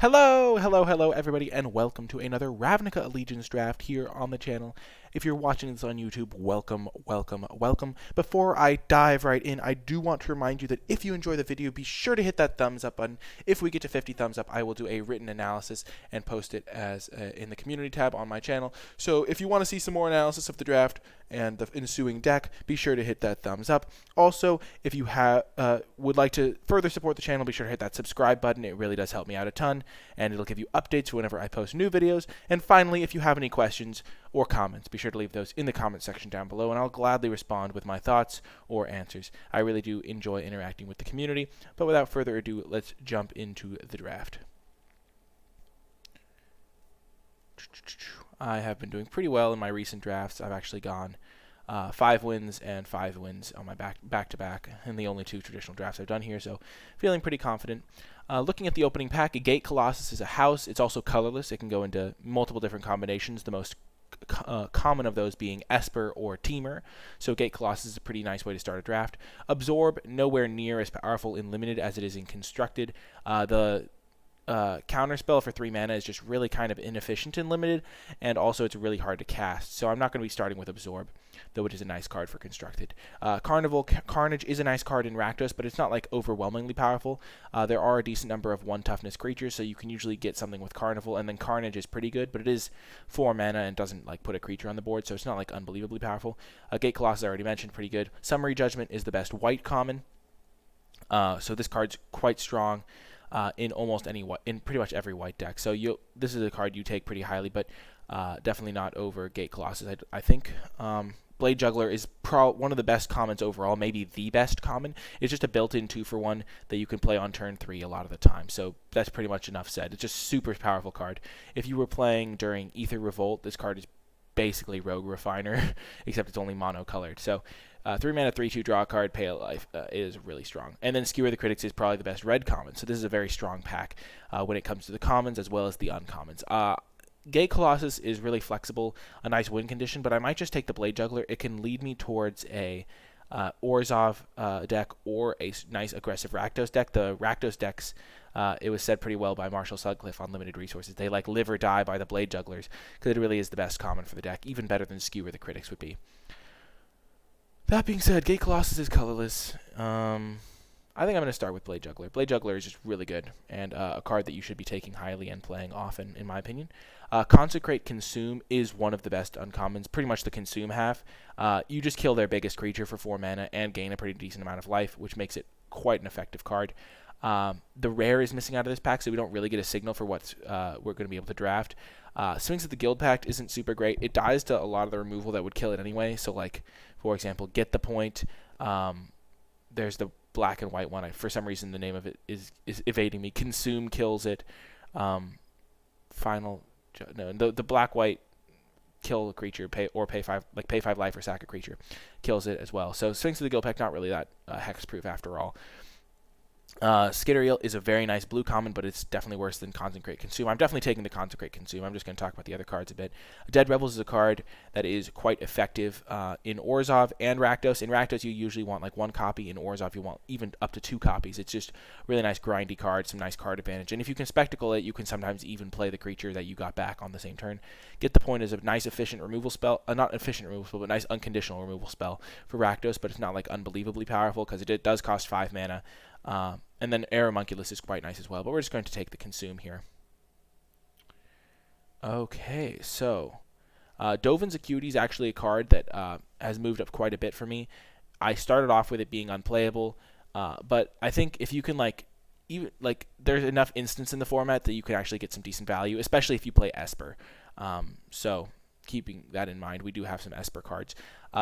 Hello everybody, and welcome to another Ravnica Allegiance Draft here on the channel. If you're watching this on YouTube, welcome. Before I dive right in, I do want to remind you that if you enjoy the video, be sure to hit that thumbs up button. If we get to 50 thumbs up, I will do a written analysis and post it as in the community tab on my channel. So if you want to see some more analysis of the draft and the ensuing deck, be sure to hit that thumbs up. Also, if you would like to further support the channel, be sure to hit that subscribe button. It really does help me out a ton, and it'll give you updates whenever I post new videos. And finally, if you have any questions or comments, be sure to leave those in the comment section down below, and I'll gladly respond with my thoughts or answers. I really do enjoy interacting with the community, but without further ado, let's jump into the draft. I have been doing pretty well in my recent drafts. I've actually gone 5 wins and 5 wins on my back-to-back, and the only 2 traditional drafts I've done here, so feeling pretty confident. Looking at the opening pack, a Gate Colossus is a house. It's also colorless. It can go into multiple different combinations, the most common of those being Esper or Teamer. So Gate Colossus is a pretty nice way to start a draft. Absorb, nowhere near as powerful in Limited as it is in Constructed. The counterspell for 3 mana is just really kind of inefficient in Limited, and also it's really hard to cast. So I'm not going to be starting with Absorb, though it is a nice card for Constructed. Carnage is a nice card in Rakdos, but it's not like overwhelmingly powerful. There are a decent number of 1 toughness creatures, so you can usually get something with Carnival, and then Carnage is pretty good, but it is 4 mana and doesn't like put a creature on the board, so it's not like unbelievably powerful. Gate Colossus I already mentioned, pretty good. Summary Judgment is the best white common, so this card's quite strong in pretty much every white deck. So this is a card you take pretty highly, but definitely not over Gate Colossus. I think Blade Juggler is one of the best commons overall, maybe the best common. It's just a built-in 2-for-1 that you can play on turn 3 a lot of the time. So that's pretty much enough said. It's just a super powerful card. If you were playing during Ether Revolt, this card is basically Rogue Refiner, except it's only mono-colored. So 3 mana, 3/2 draw card, pay a life is really strong. And then Skewer the Critics is probably the best red common. So this is a very strong pack when it comes to the commons as well as the uncommons. Gate Colossus is really flexible, a nice win condition, but I might just take the Blade Juggler. It can lead me towards a Orzhov deck or a nice aggressive Rakdos deck. The Rakdos decks, it was said pretty well by Marshall Sutcliffe on Limited Resources. They like live or die by the Blade Jugglers because it really is the best common for the deck, even better than Skewer the Critics would be. That being said, Gate Colossus is colorless. I think I'm going to start with Blade Juggler. Blade Juggler is just really good, and a card that you should be taking highly and playing often, in my opinion. Consecrate Consume is one of the best uncommons, pretty much the Consume half. You just kill their biggest creature for 4 mana and gain a pretty decent amount of life, which makes it quite an effective card. The rare is missing out of this pack, so we don't really get a signal for what we're going to be able to draft. Sphinx of the Guild Pact isn't super great. It dies to a lot of the removal that would kill it anyway. So, like, for example, Get the Point. There's the black and white one. For some reason, the name of it is evading me. Consume kills it. The black-white kill a creature, pay 5 life or sack a creature, kills it as well. So Sphinx of the Guild Pact, not really that hex-proof after all. Skitteriel is a very nice blue common, but it's definitely worse than Consecrate Consume. I'm definitely taking the Consecrate Consume. I'm just going to talk about the other cards a bit. Dead Rebels is a card that is quite effective in Orzhov and Rakdos. In Rakdos, you usually want like 1 copy. In Orzhov, you want even up to 2 copies. It's just a really nice grindy card, some nice card advantage. And if you can Spectacle it, you can sometimes even play the creature that you got back on the same turn. Get the Point is a nice efficient removal spell. Not efficient removal spell, but nice unconditional removal spell for Rakdos, but it's not like unbelievably powerful because it does cost 5 mana. And then Aeromunculus is quite nice as well, but we're just going to take the Consume here. Okay, so Dovin's Acuity is actually a card that has moved up quite a bit for me. I started off with it being unplayable, but I think if you can there's enough instance in the format that you can actually get some decent value, especially if you play Esper. So keeping that in mind, we do have some Esper cards.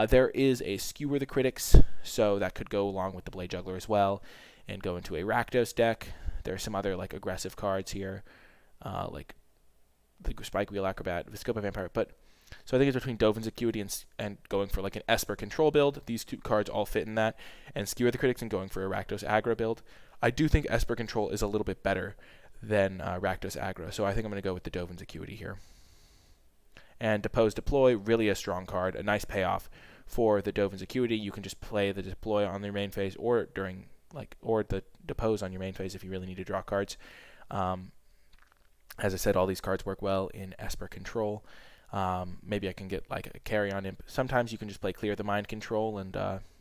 There is a Skewer the Critics, so that could go along with the Blade Juggler as well, and go into a Rakdos deck. There are some other like aggressive cards here, like the Spike Wheel Acrobat, Viscopa Vampire. But so I think it's between Dovin's Acuity and going for like an Esper control build. These 2 cards all fit in that, and Skewer the Critics and going for a Rakdos aggro build. I do think Esper control is a little bit better than Rakdos aggro, so I think I'm going to go with the Dovin's Acuity here. And Depose Deploy, really a strong card, a nice payoff for the Dovin's Acuity. You can just play the Deploy on your main phase or during or the Depose on your main phase if you really need to draw cards. As I said, all these cards work well in Esper Control. Maybe I can get like a Carrion Imp. Sometimes you can just play Clear the Mind Control and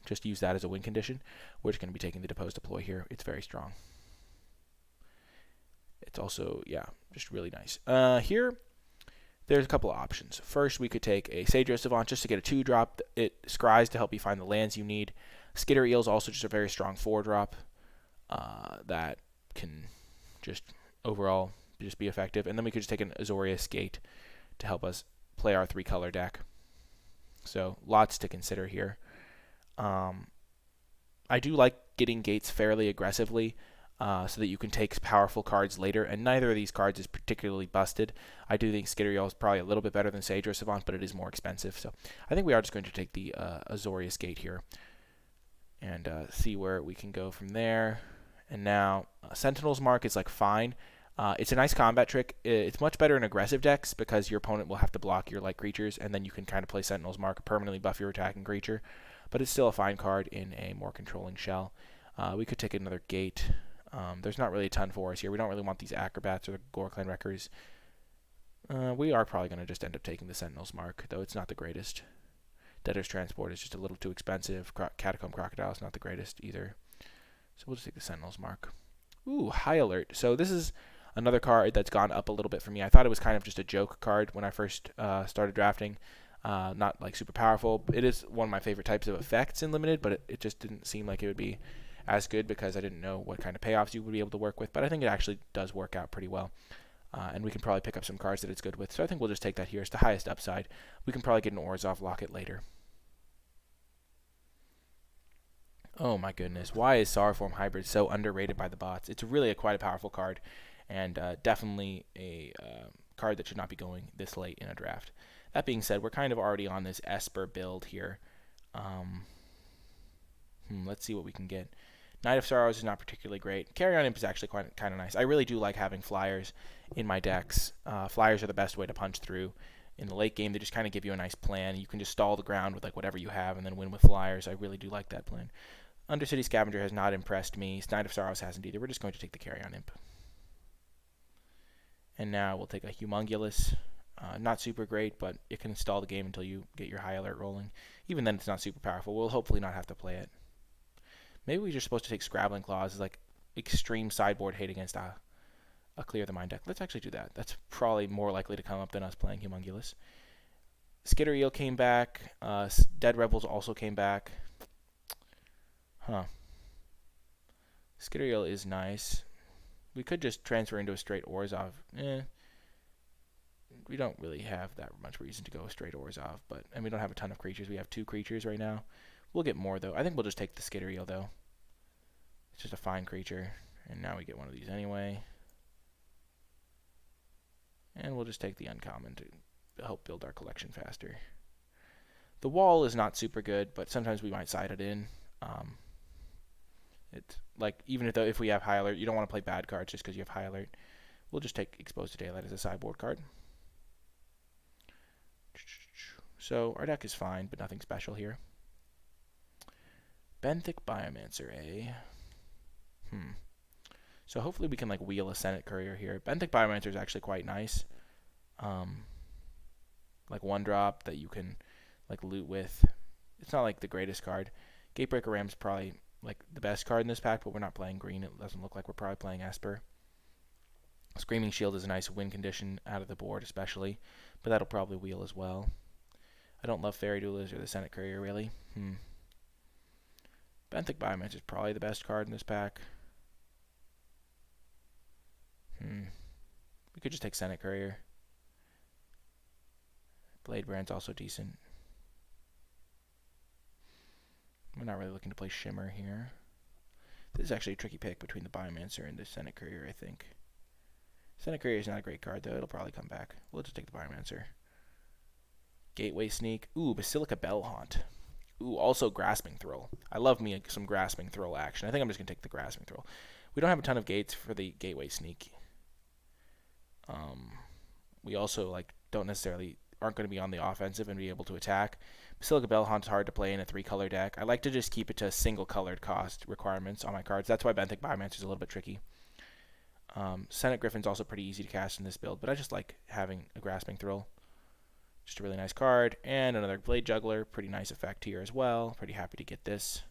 just use that as a win condition. We're just going to be taking the Depose Deploy here. It's very strong. It's also, yeah, just really nice. Here, there's a couple of options. First, we could take a Sageros Savant just to get a 2-drop. It scries to help you find the lands you need. Skitter Eel is also just a very strong 4-drop that can just overall just be effective. And then we could just take an Azorius Gate to help us play our 3-color deck. So lots to consider here. I do like getting gates fairly aggressively so that you can take powerful cards later, and neither of these cards is particularly busted. I do think Skitteriel is probably a little bit better than Sageros Savant, but it is more expensive. So I think we are just going to take the Azorius Gate here and see where we can go from there. And now Sentinel's Mark is like fine. It's a nice combat trick. It's much better in aggressive decks because your opponent will have to block your light creatures, and then you can kind of play Sentinel's Mark, permanently buff your attacking creature. But it's still a fine card in a more controlling shell. We could take another Gate. There's not really a ton for us here. We don't really want these Acrobats or the Gore-Clan Wreckers. We are probably going to just end up taking the Sentinel's Mark, though it's not the greatest. Debtor's Transport is just a little too expensive. Catacomb Crocodile is not the greatest either. So we'll just take the Sentinel's Mark. Ooh, High Alert. So this is another card that's gone up a little bit for me. I thought it was kind of just a joke card when I first started drafting. Not like super powerful. It is one of my favorite types of effects in Limited, but it just didn't seem like it would be as good because I didn't know what kind of payoffs you would be able to work with. But I think it actually does work out pretty well. And we can probably pick up some cards that it's good with. So I think we'll just take that here. It's the highest upside. We can probably get an Orzhov Locket later. Oh my goodness. Why is Sorrowform Hybrid so underrated by the bots? It's really quite a powerful card. And definitely a card that should not be going this late in a draft. That being said, we're kind of already on this Esper build here. Let's see what we can get. Knight of Sorrows is not particularly great. Carrion Imp is actually kind of nice. I really do like having flyers in my decks. Flyers are the best way to punch through. In the late game, they just kind of give you a nice plan. You can just stall the ground with like whatever you have and then win with flyers. I really do like that plan. Undercity Scavenger has not impressed me. Knight of Sorrows hasn't either. We're just going to take the Carrion Imp. And now we'll take a Humongulus. Not super great, but it can stall the game until you get your High Alert rolling. Even then, it's not super powerful. We'll hopefully not have to play it. Maybe we're just supposed to take Scrabbling Claws as like extreme sideboard hate against a Clear the Mind deck. Let's actually do that. That's probably more likely to come up than us playing Humongulus. Skitter Eel came back. Dead Rebels also came back. Huh. Skitter Eel is nice. We could just transfer into a straight Orzhov. We don't really have that much reason to go straight Orzhov, and we don't have a ton of creatures. We have 2 creatures right now. We'll get more, though. I think we'll just take the Skitter Eel, though. It's just a fine creature, and now we get one of these anyway. And we'll just take the uncommon to help build our collection faster. The wall is not super good, but sometimes we might side it in. It's like, even if we have High Alert, you don't want to play bad cards just because you have High Alert. We'll just take Exposed to Daylight as a sideboard card. So our deck is fine, but nothing special here. Benthic Biomancer, eh? So hopefully we can like wheel a Senate Courier here. Benthic Biomancer is actually quite nice. Like 1-drop that you can like loot with. It's not like the greatest card. Gatebreaker Ram's probably like the best card in this pack, but we're not playing green. It doesn't look like we're probably playing Esper. Screaming Shield is a nice win condition out of the board especially, but that'll probably wheel as well. I don't love Fairy Duelist or the Senate Courier really. Benthic Biomancer is probably the best card in this pack. We could just take Senate Courier. Blade Brand's also decent. We're not really looking to play Shimmer here. This is actually a tricky pick between the Biomancer and the Senate Courier, I think. Senate Courier is not a great card, though. It'll probably come back. We'll just take the Biomancer. Gateway Sneak. Ooh, Basilica Bellhaunt. Ooh, also Grasping Thrill. I love me some Grasping Thrill action. I think I'm just going to take the Grasping Thrill. We don't have a ton of gates for the Gateway Sneak. We also aren't going to be on the offensive and be able to attack. Basilica Bellhaunt's hard to play in a 3-color deck. I like to just keep it to single-colored cost requirements on my cards. That's why Benthic Biomancer is a little bit tricky. Senate Griffin's also pretty easy to cast in this build, but I just like having a Grasping Thrill. Just a really nice card. And another Blade Juggler, pretty nice effect here as well. Pretty happy to get this.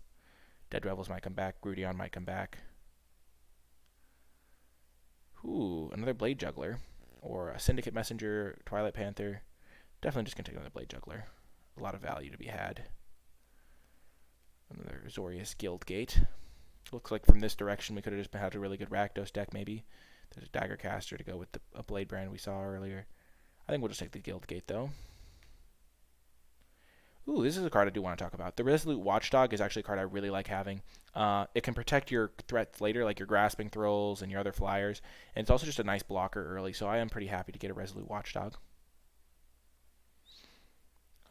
Dead Revels might come back. Grudion might come back. Ooh, another Blade Juggler. Or a Syndicate Messenger, Twilight Panther. Definitely just going to take another Blade Juggler. A lot of value to be had. Another Azorius Guildgate. Looks like from this direction we could have just had a really good Rakdos deck maybe. There's a Dagger Caster to go with a Blade Brand we saw earlier. I think we'll just take the Guildgate though. Ooh, this is a card I do want to talk about. The Resolute Watchdog is actually a card I really like having. It can protect your threats later, like your Grasping Thrills and your other flyers. And it's also just a nice blocker early, so I am pretty happy to get a Resolute Watchdog.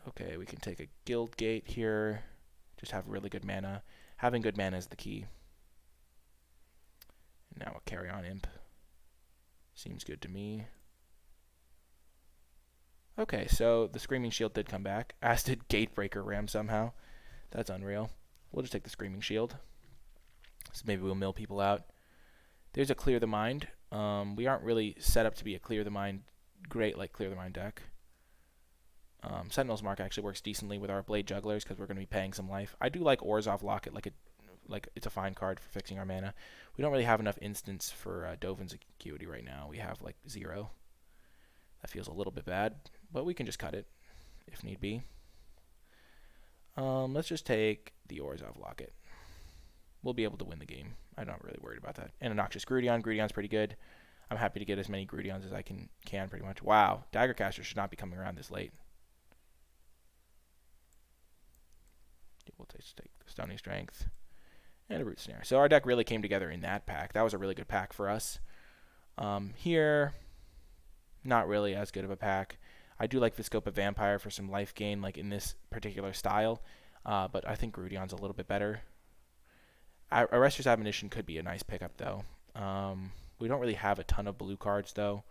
Okay, we can take a Guildgate here. Just have really good mana. Having good mana is the key. And now a Carry On Imp. Seems good to me. Okay, so the Screaming Shield did come back, as did Gatebreaker Ram somehow. That's unreal. We'll just take the Screaming Shield. So maybe we'll mill people out. There's a Clear the Mind. We aren't really set up to be a Clear the Mind, great like Clear the Mind deck. Sentinel's Mark actually works decently with our Blade Jugglers because we're going to be paying some life. I do like Orzhov Locket, like it's a fine card for fixing our mana. We don't really have enough instants for Dovin's Acuity right now. We have like 0. That feels a little bit bad, but we can just cut it if need be. Let's just take the Orzhov Locket. We'll be able to win the game. I'm not really worried about that. And a Noxious Grudion. Grudion's pretty good. I'm happy to get as many Grudions as I can pretty much. Wow, Dagger Caster should not be coming around this late. We'll just take the Stony Strength and a Root Snare. So our deck really came together in that pack. That was a really good pack for us. Here, not really as good of a pack. I do like Viscopa Vampire for some life gain, like in this particular style, but I think Grudion's a little bit better. Arrester's Admonition could be a nice pickup, though. We don't really have a ton of blue cards, though,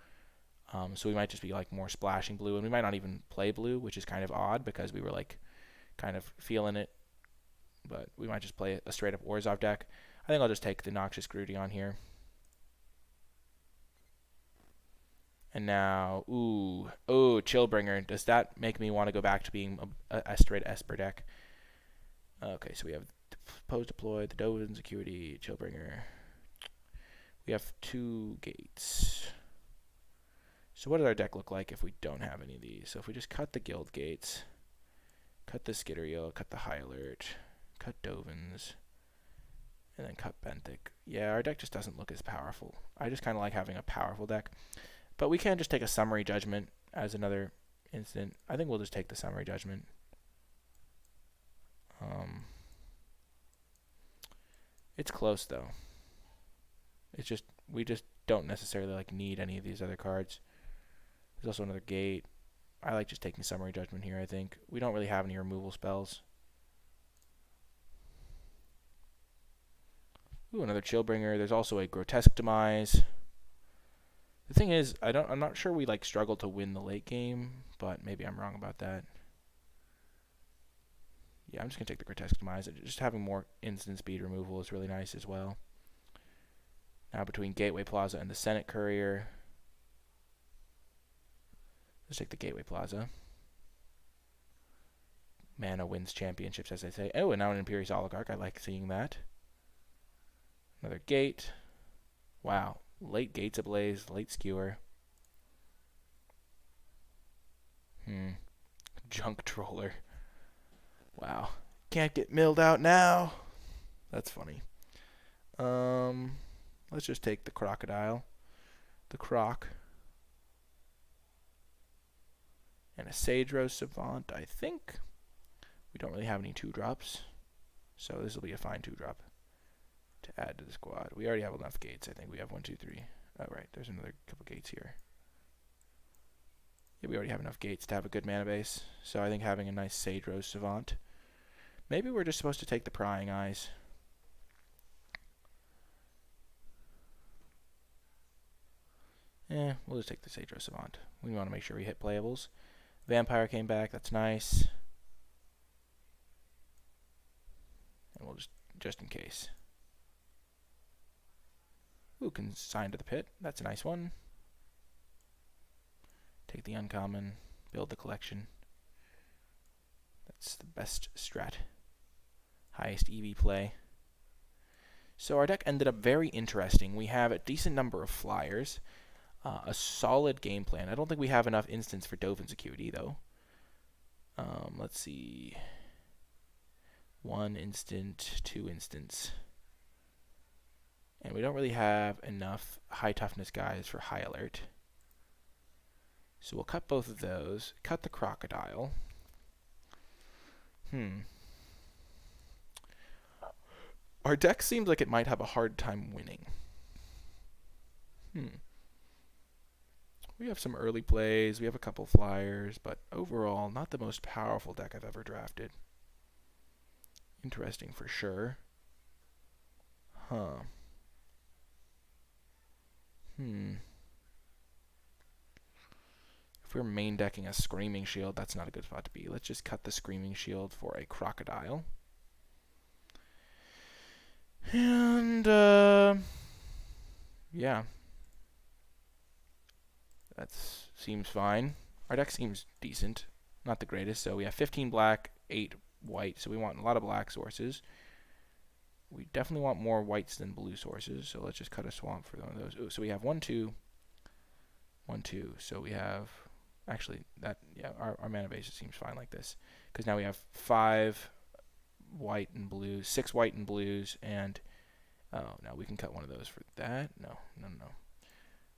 so we might just be like more splashing blue, and we might not even play blue, which is kind of odd because we were like kind of feeling it. But we might just play a straight-up Orzhov deck. I think I'll just take the Noxious Grudion here. And now, Chillbringer. Does that make me want to go back to being a straight Esper deck? Okay, so we have Pose Deploy, the Dovin's Acuity, Chillbringer. We have 2 gates. So what does our deck look like if we don't have any of these? So if we just cut the Guild Gates, cut the Skitterio, cut the High Alert, cut Dovin's, and then cut Benthic. Yeah, our deck just doesn't look as powerful. I just kind of like having a powerful deck. But we can just take a Summary Judgment as another instant. I think we'll just take the Summary Judgment. It's close, though. It's just, we just don't necessarily like need any of these other cards. There's also another Gate. I like just taking Summary Judgment here, I think. We don't really have any removal spells. Ooh, another Chillbringer. There's also a Grotesque Demise. The thing is, I'm not sure we like struggle to win the late game, but maybe I'm wrong about that. Yeah, I'm just gonna take the Grotesque Demise. Just having more instant speed removal is really nice as well. Now between Gateway Plaza and the Senate Courier, let's take the Gateway Plaza. Mana wins championships, as they say. Oh, and now an Imperious Oligarch. I like seeing that. Another Gate. Wow. Late Gates Ablaze, late Skewer. Junk Troller. Wow. Can't get milled out now. That's funny. Let's just take the Crocodile. The Croc. And a Sage Rose Savant, I think. We don't really have any 2-drops. So this will be a fine 2-drop to add to the squad. We already have enough gates. I think we have 1, 2, 3. Oh, right. There's another couple gates here. Yeah, we already have enough gates to have a good mana base. So I think having a nice Sage Rose Savant. Maybe we're just supposed to take the Prying Eyes. We'll just take the Sage Rose Savant. We want to make sure we hit playables. Vampire came back. That's nice. And we'll just in case. Ooh, Consign to the Pit. That's a nice one. Take the uncommon, build the collection. That's the best strat. Highest EV play. So our deck ended up very interesting. We have a decent number of flyers, a solid game plan. I don't think we have enough instants for Dovin Security, though. Let's see. 1 instant, 2 instants. And we don't really have enough high toughness guys for high alert. So we'll cut both of those. Cut the crocodile. Our deck seems like it might have a hard time winning. We have some early plays. We have a couple flyers. But overall, not the most powerful deck I've ever drafted. Interesting for sure. If we're main decking a Screaming Shield, that's not a good spot to be. Let's just cut the Screaming Shield for a Crocodile. And, yeah. That seems fine. Our deck seems decent. Not the greatest. So we have 15 black, 8 white. So we want a lot of black sources. We definitely want more whites than blue sources. So let's just cut a swamp for one of those. Ooh, so we have 1, 2, 1, 2. So we have... Actually, that our mana base seems fine like this. Because now we have 5 white and blues, 6 white and blues, and... Oh, no, we can cut one of those for that. No.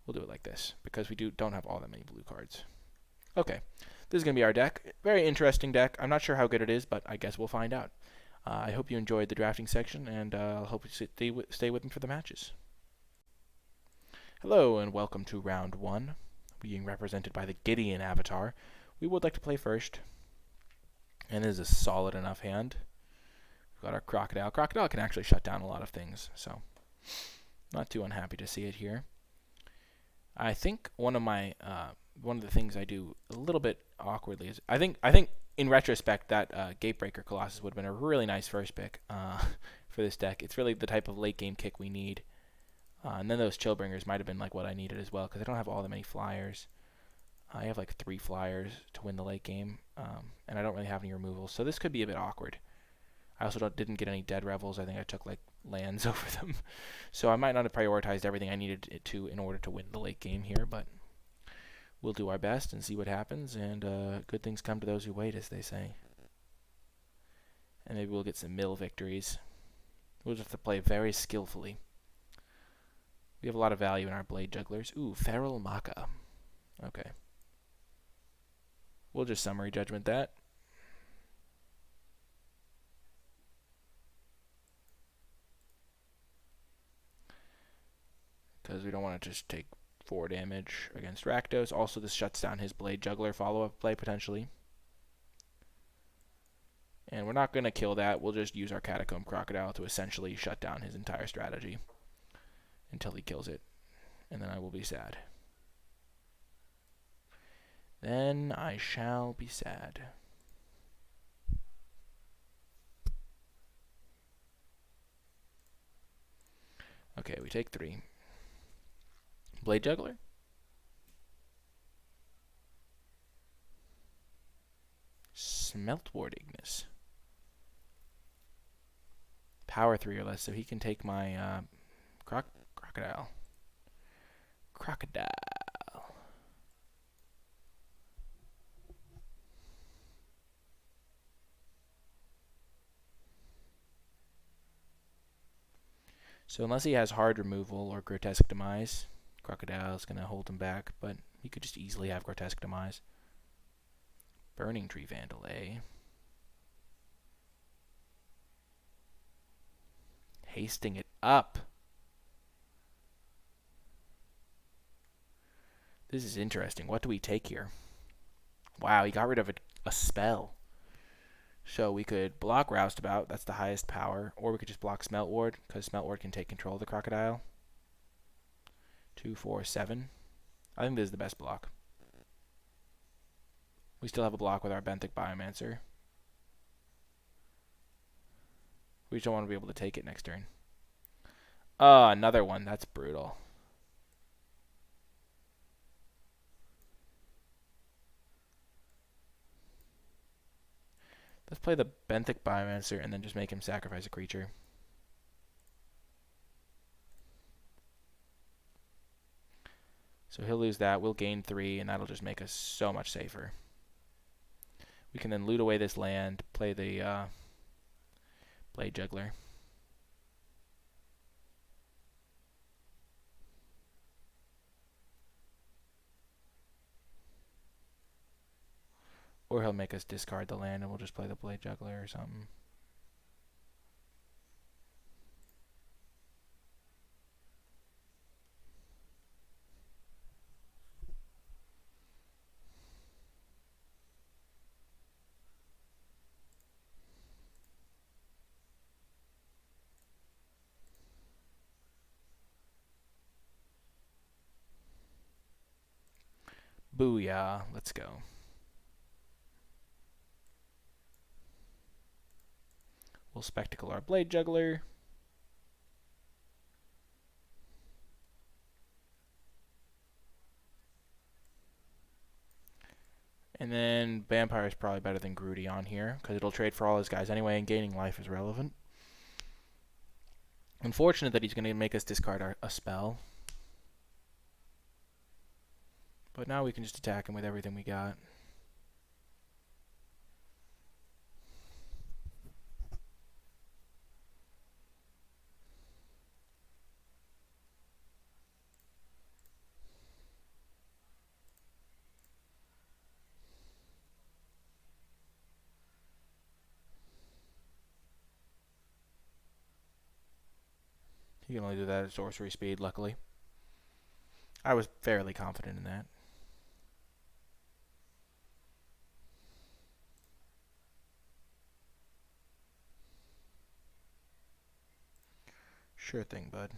We'll do it like this, because we don't have all that many blue cards. Okay, this is going to be our deck. Very interesting deck. I'm not sure how good it is, but I guess we'll find out. I hope you enjoyed the drafting section, and I hope you stay with me for the matches. Hello, and welcome to round 1. Being represented by the Gideon avatar. We would like to play first. And it is a solid enough hand. We've got our Crocodile. Crocodile can actually shut down a lot of things, so not too unhappy to see it here. I think one of the things I do a little bit awkwardly is I think in retrospect that Gatebreaker Colossus would have been a really nice first pick for this deck. It's really the type of late game kick we need. And then those Chillbringers might have been like what I needed as well, because I don't have all that many flyers. I have like 3 flyers to win the late game, and I don't really have any removals, so this could be a bit awkward. I also didn't get any Dead Revels. I think I took like lands over them, so I might not have prioritized everything I needed it to in order to win the late game here, but we'll do our best and see what happens, and good things come to those who wait, as they say. And maybe we'll get some mill victories. We'll just have to play very skillfully. We have a lot of value in our Blade Jugglers. Ooh, Feral Maka. Okay. We'll just summary judgment that. Because we don't want to just take 4 damage against Rakdos. Also, this shuts down his Blade Juggler follow-up play, potentially. And we're not going to kill that. We'll just use our Catacomb Crocodile to essentially shut down his entire strategy until he kills it. And then I will be sad. Then I shall be sad. Okay, we take 3. Blade Juggler. Smeltward Ignis. Power 3 or less, so he can take my Crocodile. Crocodile. So unless he has hard removal or grotesque demise, Crocodile is going to hold him back, but he could just easily have grotesque demise. Burning Tree Vandal, eh? Hasting it up. This is interesting. What do we take here? Wow, he got rid of a spell. So we could block Roustabout, that's the highest power, or we could just block Smeltward, because Smeltward can take control of the Crocodile. 2, 4, 7. I think this is the best block. We still have a block with our Benthic Biomancer. We just don't want to be able to take it next turn. Oh, another one. That's brutal. Let's play the Benthic Biomancer and then just make him sacrifice a creature. So he'll lose that. We'll gain 3, and that'll just make us so much safer. We can then loot away this land, play the Blade Juggler. Or he'll make us discard the land, and we'll just play the Blade Juggler or something. Booyah. Let's go. We'll Spectacle our Blade Juggler. And then Vampire is probably better than Groody on here, because it'll trade for all his guys anyway, and gaining life is relevant. Unfortunate that he's going to make us discard a spell. But now we can just attack him with everything we got. He can only do that at sorcery speed, luckily. I was fairly confident in that. Sure thing, bud.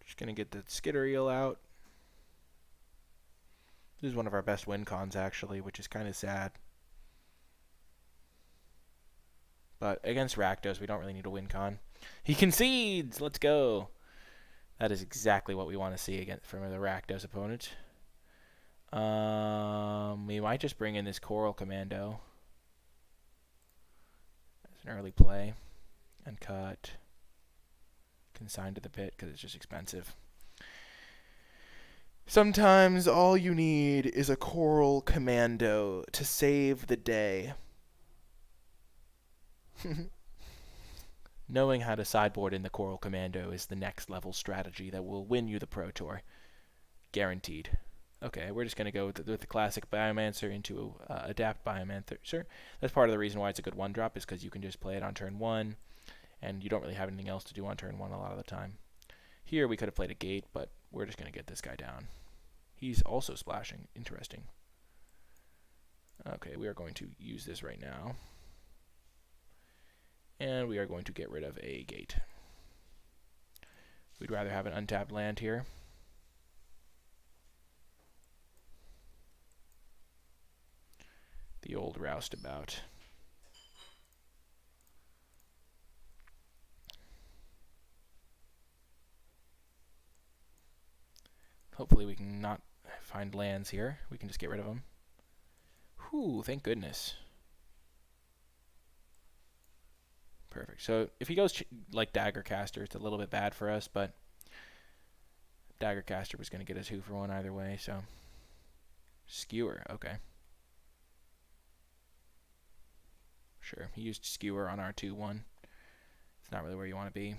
Just gonna get the Skitter Eel out. This is one of our best win cons, actually, which is kind of sad. But against Rakdos, we don't really need a win con. He concedes! Let's go! That is exactly what we want to see against from the Rakdos opponent. We might just bring in this Coral Commando as an early play and cut Consign to the Pit because it's just expensive. Sometimes all you need is a Coral Commando to save the day. Knowing how to sideboard in the Coral Commando is the next level strategy that will win you the Pro Tour. Guaranteed. Okay, we're just going to go with the classic Biomancer into Adapt Biomancer. That's part of the reason why it's a good one-drop, is because you can just play it on turn 1, and you don't really have anything else to do on turn 1 a lot of the time. Here we could have played a Gate, but we're just going to get this guy down. He's also splashing. Interesting. Okay, we are going to use this right now. And we are going to get rid of a Gate. We'd rather have an untapped land here. The old roustabout. Hopefully we can not find lands here. We can just get rid of them. Whew, thank goodness. Perfect. So if he goes like Dagger Caster, it's a little bit bad for us, but Dagger Caster was going to get us 2 for 1 either way, so. Skewer, okay. Sure, he used Skewer on our 2-1. It's not really where you want to be.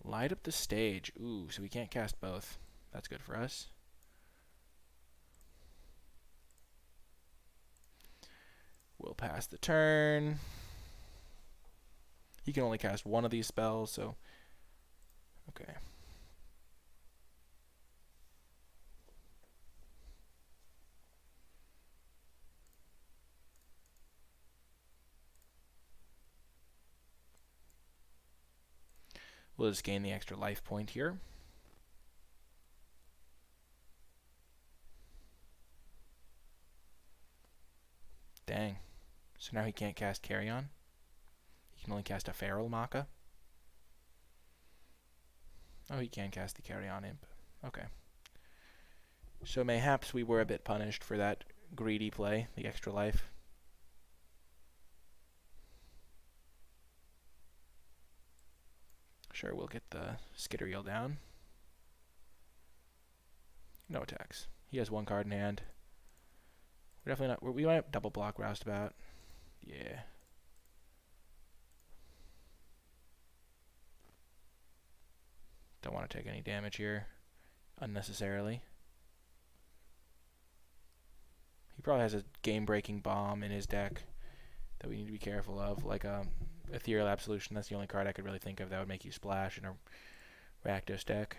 Light up the stage. Ooh, so we can't cast both. That's good for us. We'll pass the turn. He can only cast one of these spells, so. Okay. We'll just gain the extra life point here. Dang. So now he can't cast Carry On. He can only cast a Feral Maca. Oh, he can cast the Carry On Imp. Okay. So mayhaps we were a bit punished for that greedy play, the extra life. Sure, we'll get the Skittereel down. No attacks. He has one card in hand. We're definitely not. We might double block Roustabout. Yeah. Don't want to take any damage here unnecessarily. He probably has a game-breaking bomb in his deck that we need to be careful of, like Ethereal Absolution. That's the only card I could really think of that would make you splash in a Rakdos deck.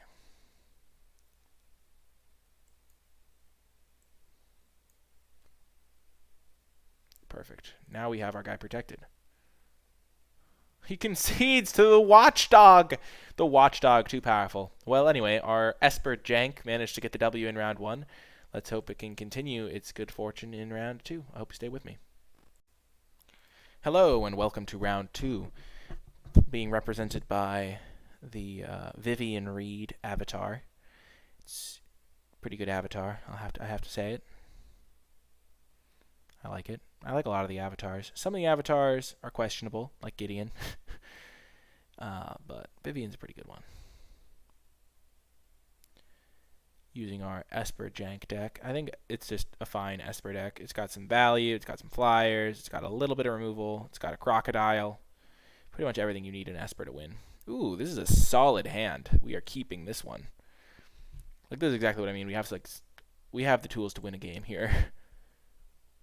Perfect. Now we have our guy protected. He concedes to the Watchdog. The Watchdog, too powerful. Well, anyway, our Esper Jank managed to get the W in round 1. Let's hope it can continue its good fortune in round 2. I hope you stay with me. Hello, and welcome to round 2. Being represented by the Vivian Reed avatar. It's a pretty good avatar, I have to say it. I like it. I like a lot of the avatars. Some of the avatars are questionable, like Gideon. But Vivian's a pretty good one. Using our Esper Jank deck. I think it's just a fine Esper deck. It's got some value, it's got some flyers, it's got a little bit of removal, it's got a Crocodile. Pretty much everything you need in Esper to win. Ooh, this is a solid hand. We are keeping this one. Like, this is exactly what I mean. We have the tools to win a game here.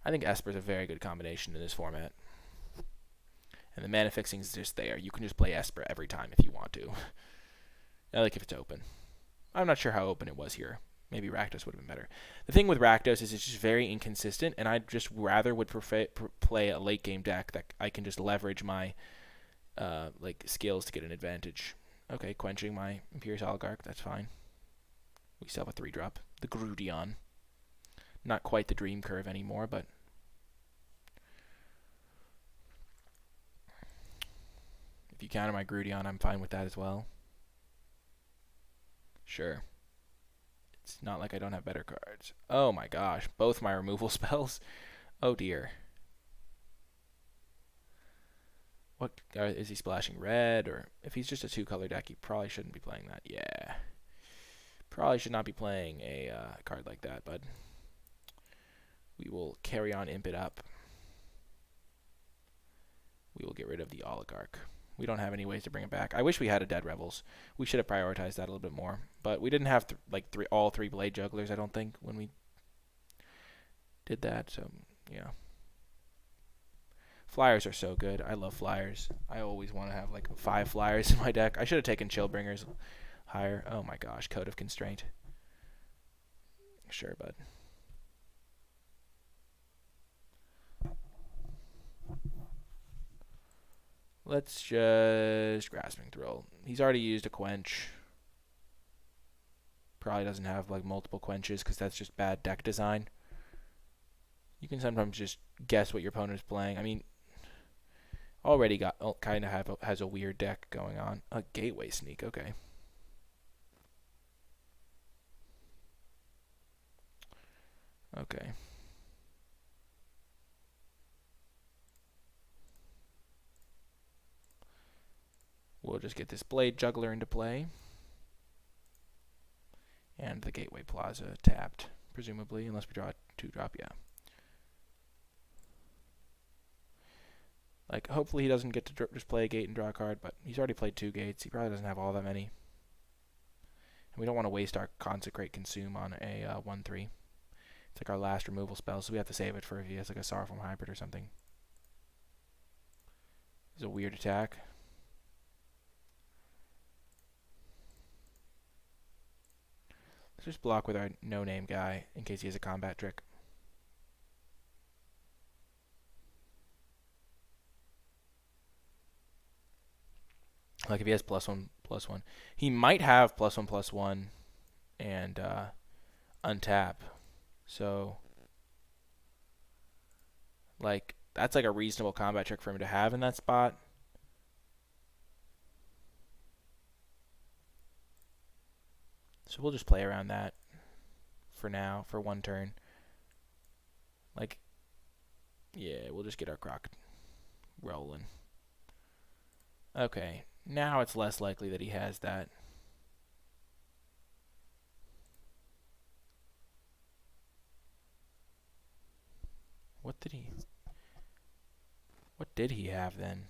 I think Esper's a very good combination in this format. And the mana fixing is just there. You can just play Esper every time if you want to. I like if it's open. I'm not sure how open it was here. Maybe Rakdos would have been better. The thing with Rakdos is it's just very inconsistent, and I just rather would play a late game deck that I can just leverage my skills to get an advantage. Okay, quenching my Imperious Oligarch, that's fine. We still have a 3-drop. The Grudion. Not quite the Dream Curve anymore, but if you counter my Grudion, I'm fine with that as well. Sure. It's not like I don't have better cards. Oh my gosh, both my removal spells. Oh dear. What is he splashing red? Or if he's just a 2-color deck, he probably shouldn't be playing that. Yeah. Probably should not be playing a card like that, bud. We will carry on Imp it up. We will get rid of the Oligarch. We don't have any ways to bring it back. I wish we had a Dead Rebels. We should have prioritized that a little bit more. But we didn't have all three Blade Jugglers, I don't think, when we did that. So, yeah. Flyers are so good. I love flyers. I always want to have like 5 flyers in my deck. I should have taken Chillbringers higher. Oh my gosh, Code of Constraint. Sure, bud. Let's just Grasping Thrill. He's already used a Quench. Probably doesn't have like multiple Quenches because that's just bad deck design. You can sometimes just guess what your opponent is playing. I mean, already kind of has a weird deck going on. A Gateway Sneak, okay. Okay. We'll just get this Blade Juggler into play. And the Gateway Plaza tapped, presumably, unless we draw a 2-drop, yeah. Like, hopefully he doesn't get to just play a gate and draw a card, but he's already played 2 gates. He probably doesn't have all that many. And we don't want to waste our Consecrate Consume on a 1-3. It's like our last removal spell, so we have to save it for if he has like a Sorrowful Hybrid or something. It's a weird attack. Let's just block with our no-name guy in case he has a combat trick. Like if he has +1/+1, he might have +1/+1 and untap. So like that's like a reasonable combat trick for him to have in that spot. So we'll just play around that for now, for one turn. Like, yeah, we'll just get our croc rolling. Okay, now it's less likely that he has that. What did he have then?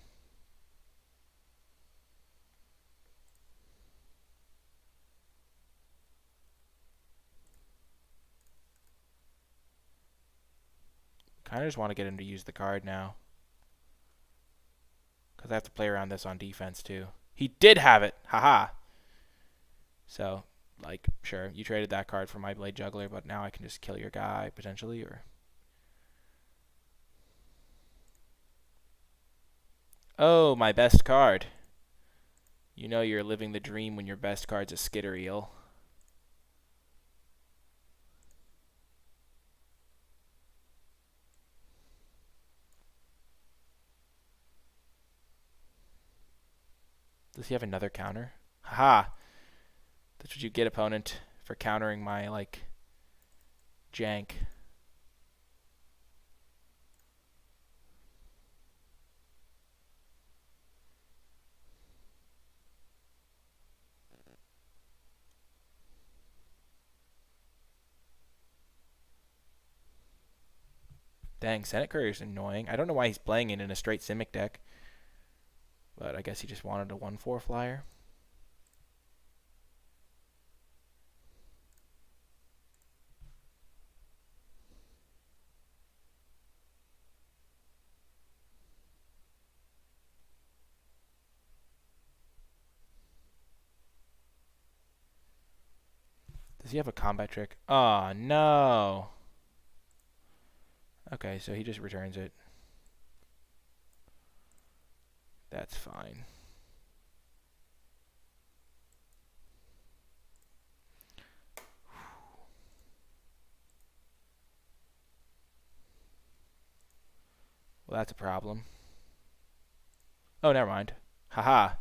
Kind of just want to get him to use the card now. Because I have to play around this on defense too. He did have it! Haha! So, like, sure, you traded that card for my Blade Juggler, but now I can just kill your guy, potentially, or... Oh, my best card. You know you're living the dream when your best card's a Skitter Eel. Does he have another counter? Haha! That's what you get, opponent, for countering my, like, jank. Dang, Senate Courier's annoying. I don't know why he's playing it in a straight Simic deck. But I guess he just wanted a 1/4 flyer. Does he have a combat trick? Oh, no. Okay, so he just returns it. That's fine. Well, that's a problem. Oh, never mind. Haha.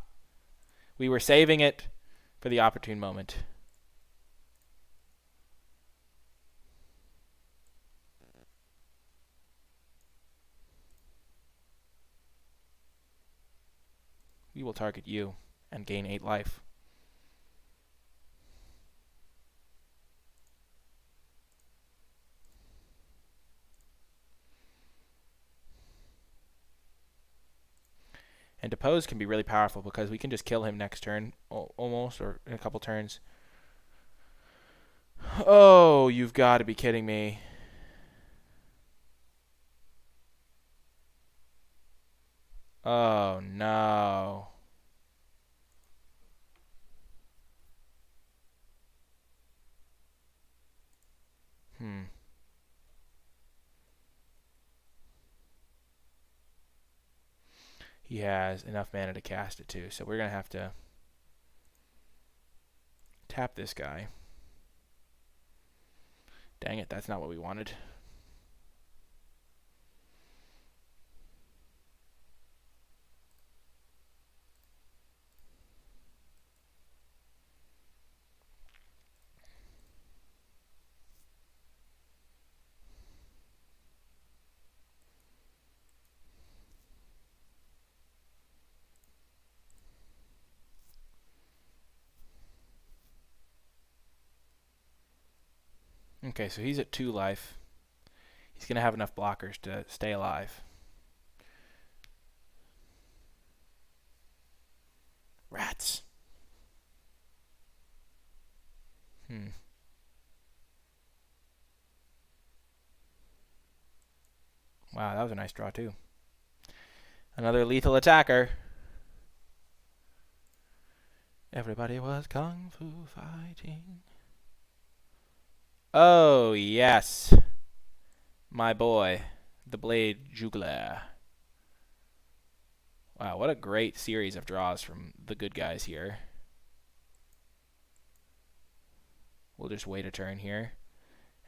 We were saving it for the opportune moment. We will target you and gain 8 life. And Depose can be really powerful because we can just kill him next turn, almost, or in a couple turns. Oh, you've got to be kidding me. Oh, no. He has enough mana to cast it too, so we're going to have to tap this guy. Dang it, that's not what we wanted. Okay, so he's at 2 life. He's going to have enough blockers to stay alive. Rats. Wow, that was a nice draw too. Another lethal attacker. Everybody was kung fu fighting. Oh, yes. My boy, the Blade Juggler. Wow, what a great series of draws from the good guys here. We'll just wait a turn here,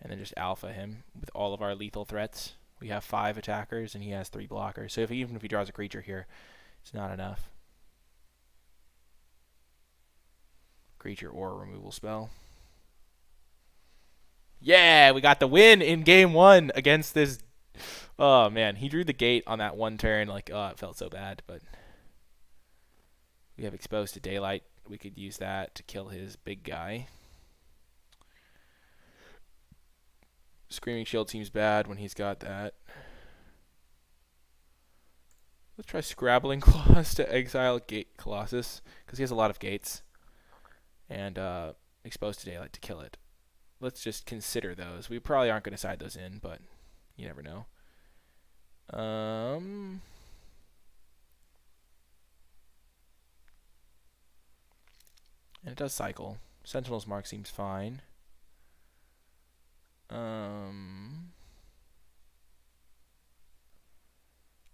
and then just alpha him with all of our lethal threats. We have 5 attackers, and he has 3 blockers. So even if he draws a creature here, it's not enough. Creature or a removal spell. Yeah, we got the win in game 1 against this. Oh, man. He drew the gate on that one turn. Like, oh, it felt so bad. But we have Exposed to Daylight. We could use that to kill his big guy. Screaming Shield seems bad when he's got that. Let's try Scrabbling Claws to exile Gate Colossus, because he has a lot of gates. And Exposed to Daylight to kill it. Let's just consider those. We probably aren't going to side those in, but you never know. And it does cycle. Sentinel's Mark seems fine. Kind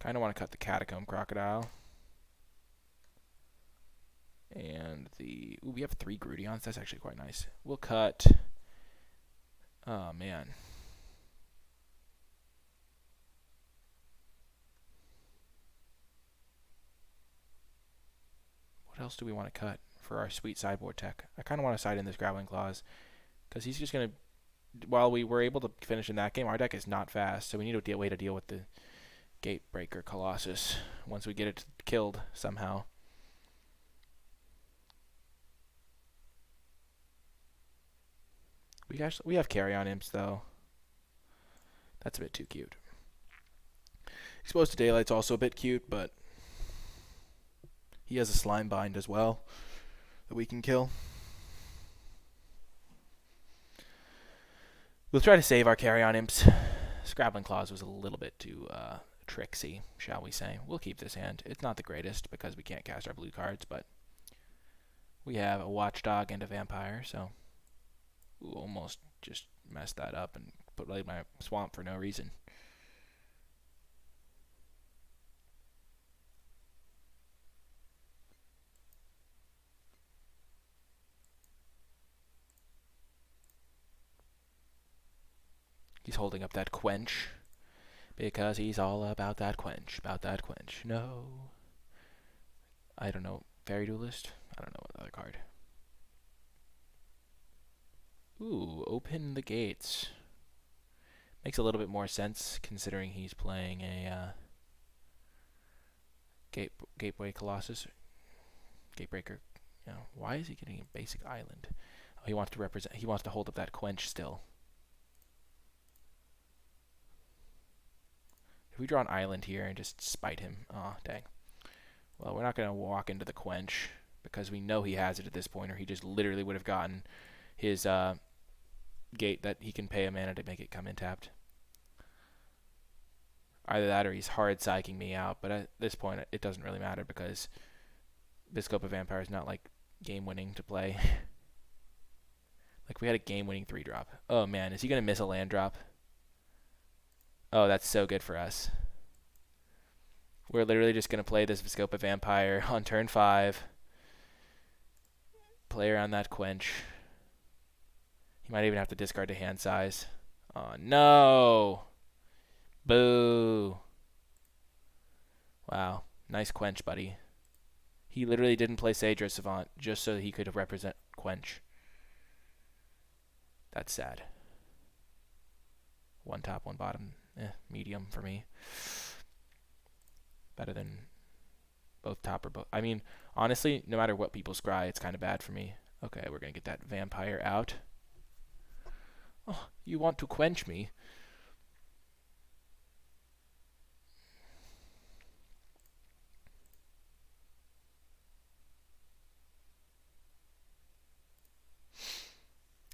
of want to cut the Catacomb Crocodile. And the... Ooh, we have 3 Grudions. That's actually quite nice. We'll cut... Oh, man. What else do we want to cut for our sweet sideboard tech? I kind of want to side in this Grappling Claws, because he's just going to... While we were able to finish in that game, our deck is not fast, so we need a way to deal with the Gatebreaker Colossus once we get it killed somehow. We have Carrion Imps, though. That's a bit too cute. Exposed to Daylight's also a bit cute, but he has a Slime Bind as well that we can kill. We'll try to save our Carrion Imps. Scrabbling Claws was a little bit too tricksy, shall we say. We'll keep this hand. It's not the greatest because we can't cast our blue cards, but we have a Watchdog and a Vampire, so... Ooh, almost just messed that up and played my Swamp for no reason. He's holding up that Quench because he's all about that Quench. No. I don't know. Fairy Duelist? I don't know what other card. Ooh, Open the Gates. Makes a little bit more sense considering he's playing a Gateway Colossus. Gatebreaker. You know, why is he getting a basic island? Oh, he wants to hold up that Quench still. If we draw an island here and just spite him. Aw, dang. Well, we're not going to walk into the Quench because we know he has it at this point, or he just literally would have gotten his gate that he can pay a mana to make it come in tapped. Either that or he's hard psyching me out, but at this point it doesn't really matter because Biscope of Vampire is not like game-winning to play. Like we had a game-winning 3-drop. Oh man, is he going to miss a land drop? Oh, that's so good for us. We're literally just going to play this Biscope of Vampire on turn 5. Play around that Quench. He might even have to discard to hand size. Oh, no. Boo. Wow. Nice Quench, buddy. He literally didn't play Saedra Savant just so he could represent Quench. That's sad. 1 top, 1 bottom. Medium for me. Better than both top or both. I mean, honestly, no matter what people scry, it's kind of bad for me. Okay, we're going to get that Vampire out. Oh, you want to quench me?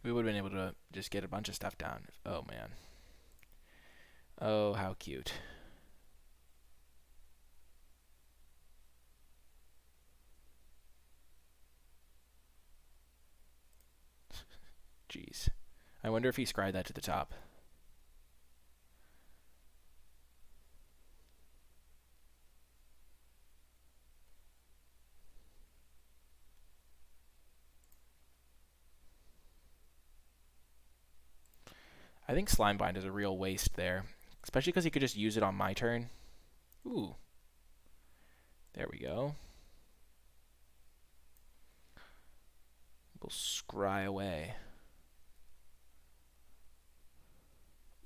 We would have been able to just get a bunch of stuff down. Oh, man. Oh, how cute. Jeez. I wonder if he scried that to the top. I think Slimebind is a real waste there, especially because he could just use it on my turn. Ooh. There we go. We'll scry away.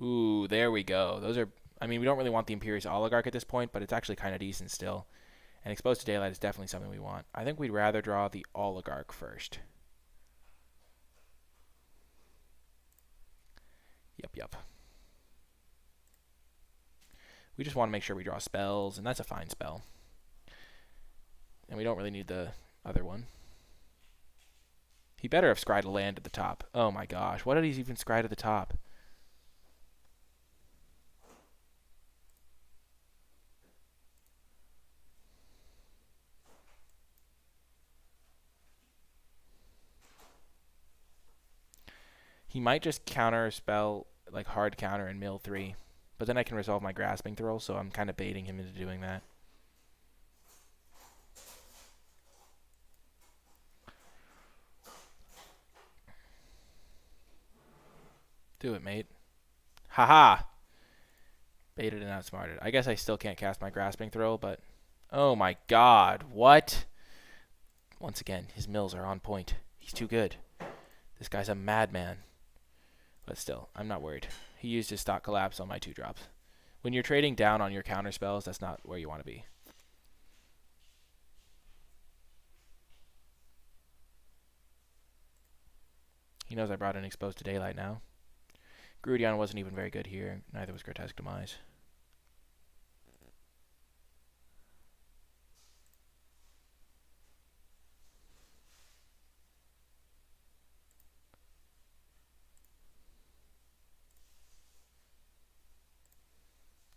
Ooh, there we go. Those are, I mean, we don't really want the Imperious Oligarch at this point, but it's actually kind of decent still. And Exposed to Daylight is definitely something we want. I think we'd rather draw the Oligarch first. Yep. We just want to make sure we draw spells, and that's a fine spell. And we don't really need the other one. He better have scryed a land at the top. Oh my gosh, what did he even scry at the top? He might just counter a spell, like hard counter and mill 3. But then I can resolve my Grasping Throw, so I'm kind of baiting him into doing that. Do it, mate. Haha! Baited and outsmarted. I guess I still can't cast my Grasping Throw, but... Oh my god, what? Once again, his mills are on point. He's too good. This guy's a madman. But still, I'm not worried. He used his Stock Collapse on my 2-drops. When you're trading down on your counter spells, that's not where you want to be. He knows I brought in Exposed to Daylight now. Grudion wasn't even very good here. Neither was Grotesque Demise.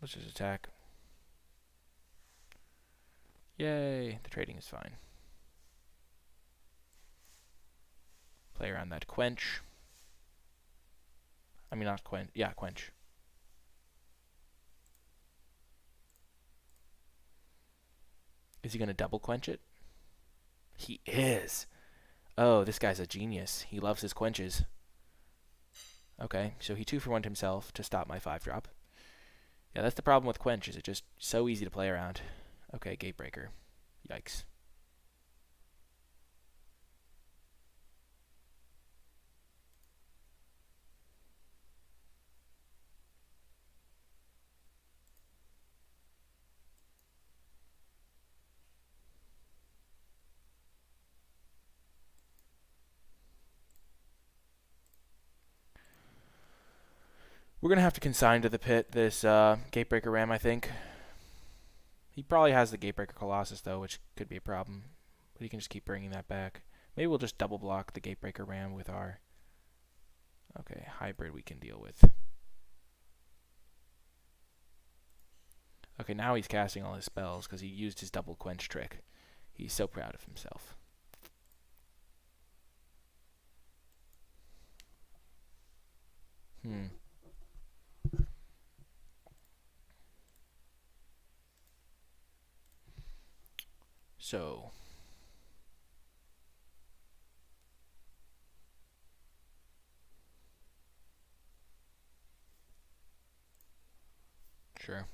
Let's just attack. Yay! The trading is fine. Play around that Quench. I mean, not Quench. Yeah, Quench. Is he going to double Quench it? He is! Oh, this guy's a genius. He loves his Quenches. Okay, so he 2-for-1'd himself to stop my 5-drop. Yeah, that's the problem with Quench, is it's just so easy to play around. Okay, Gatebreaker. Yikes. We're going to have to consign to the pit this Gatebreaker Ram, I think. He probably has the Gatebreaker Colossus, though, which could be a problem. But he can just keep bringing that back. Maybe we'll just double block the Gatebreaker Ram with our... Okay, hybrid we can deal with. Okay, now he's casting all his spells because he used his double Quench trick. He's so proud of himself. So... Sure.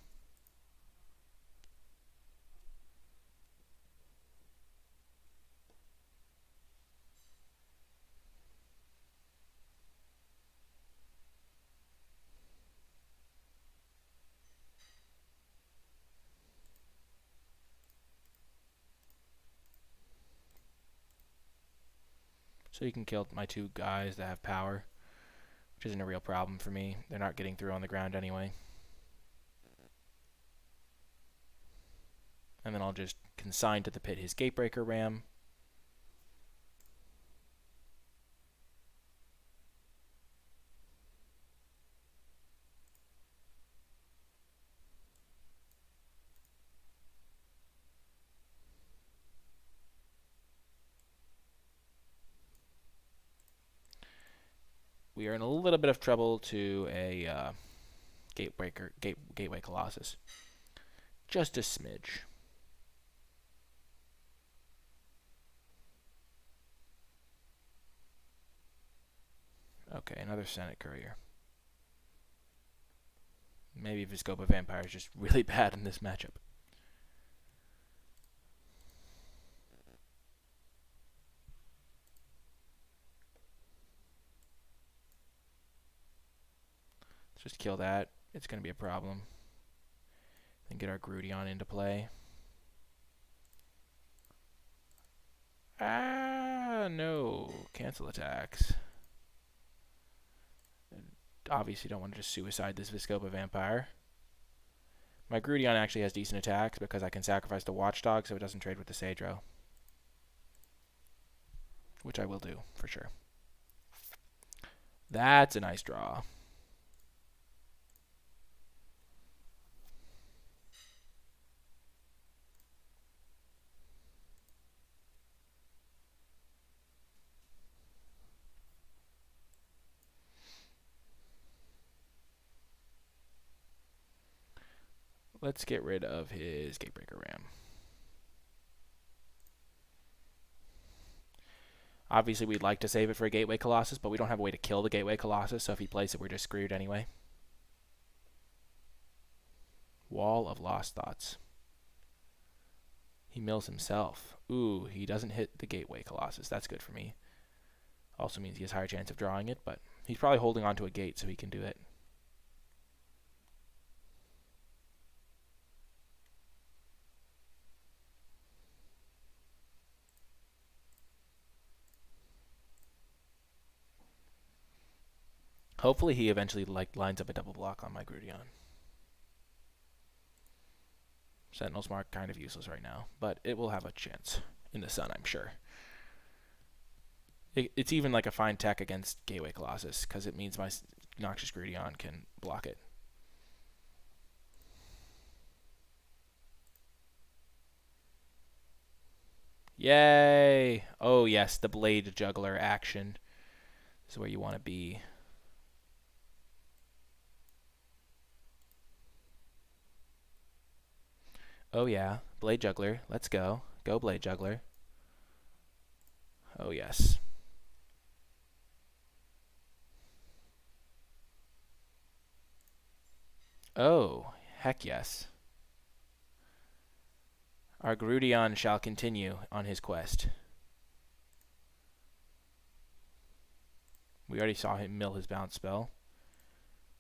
So you can kill my 2 guys that have power, which isn't a real problem for me. They're not getting through on the ground anyway. And then I'll just consign to the pit his Gatebreaker Ram. We are in a little bit of trouble to a Gateway Colossus. Just a smidge. Okay, another Senate Courier. maybe Viscopa Vampire is just really bad in this matchup. Let's just kill that. It's going to be a problem. Then get our Grudion into play. Ah, no. Cancel attacks. Obviously don't want to just suicide this Viscopa Vampire. My Grudion actually has decent attacks because I can sacrifice the Watchdog so it doesn't trade with the Saedro. Which I will do, for sure. That's a nice draw. Let's get rid of his Gatebreaker Ram. Obviously, we'd like to save it for a Gateway Colossus, but we don't have a way to kill the Gateway Colossus, so if he plays it, we're just screwed anyway. Wall of Lost Thoughts. He mills himself. Ooh, he doesn't hit the Gateway Colossus. That's good for me. Also means he has a higher chance of drawing it, but he's probably holding on to a gate so he can do it. Hopefully he eventually lines up a double block on my Grudion. Sentinel's Mark kind of useless right now, but it will have a chance in the sun, I'm sure. It's even like a fine tech against Gateway Colossus, because it means my Noxious Grudion can block it. Yay! Oh yes, the Blade Juggler action. This is where you want to be. Oh yeah, Blade Juggler. Let's go. Go Blade Juggler. Oh yes. Oh, heck yes. Our Grudion shall continue on his quest. We already saw him mill his bounce spell,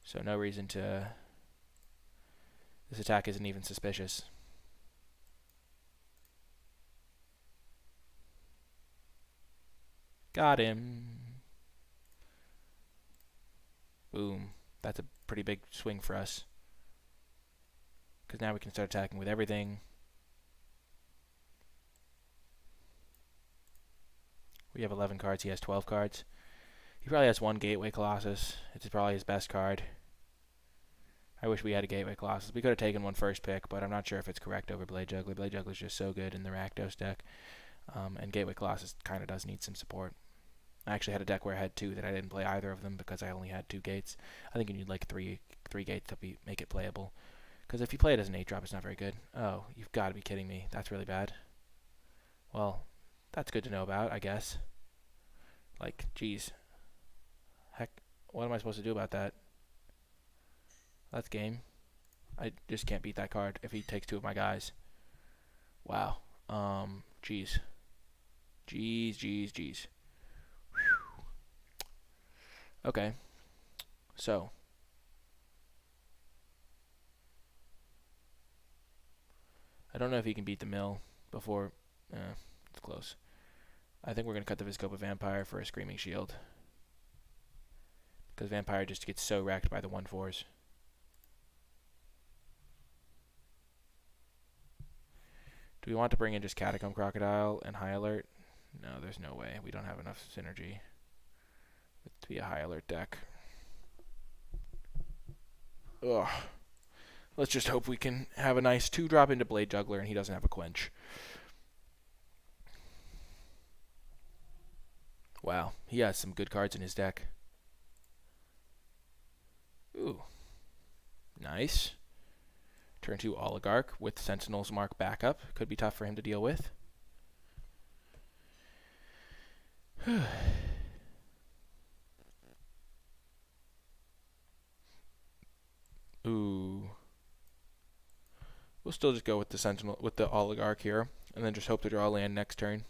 so no reason to... This attack isn't even suspicious. Got him. Boom. That's a pretty big swing for us, because now we can start attacking with everything. We have 11 cards. He has 12 cards. He probably has one Gateway Colossus. It's probably his best card. I wish we had a Gateway Colossus. We could have taken one first pick, but I'm not sure if it's correct over Blade Juggler. Blade Juggler is just so good in the Rakdos deck. And Gateway Colossus kind of does need some support. I actually had a deck where I had two that I didn't play either of them because I only had 2 gates. I think you need like three gates to make it playable. Because if you play it as an 8-drop, it's not very good. Oh, you've got to be kidding me. That's really bad. Well, that's good to know about, I guess. Like, geez. Heck, what am I supposed to do about that? That's game. I just can't beat that card if he takes 2 of my guys. Wow. Geez. Geez. Whew. Okay. So. I don't know if he can beat the mill before... it's close. I think we're going to cut the Viscopa Vampire for a Screaming Shield. Because Vampire just gets so wrecked by the 1/4s. Do we want to bring in just Catacomb Crocodile and High Alert? No, there's no way. We don't have enough synergy to be a High Alert deck. Ugh. Let's just hope we can have a nice 2-drop into Blade Juggler and he doesn't have a Quench. Wow, he has some good cards in his deck. Ooh. Nice. Turn 2 Oligarch with Sentinel's Mark backup. Could be tough for him to deal with. Ooh. We'll still just go with the Sentinel, with the Oligarch here, and then just hope to draw a land next turn.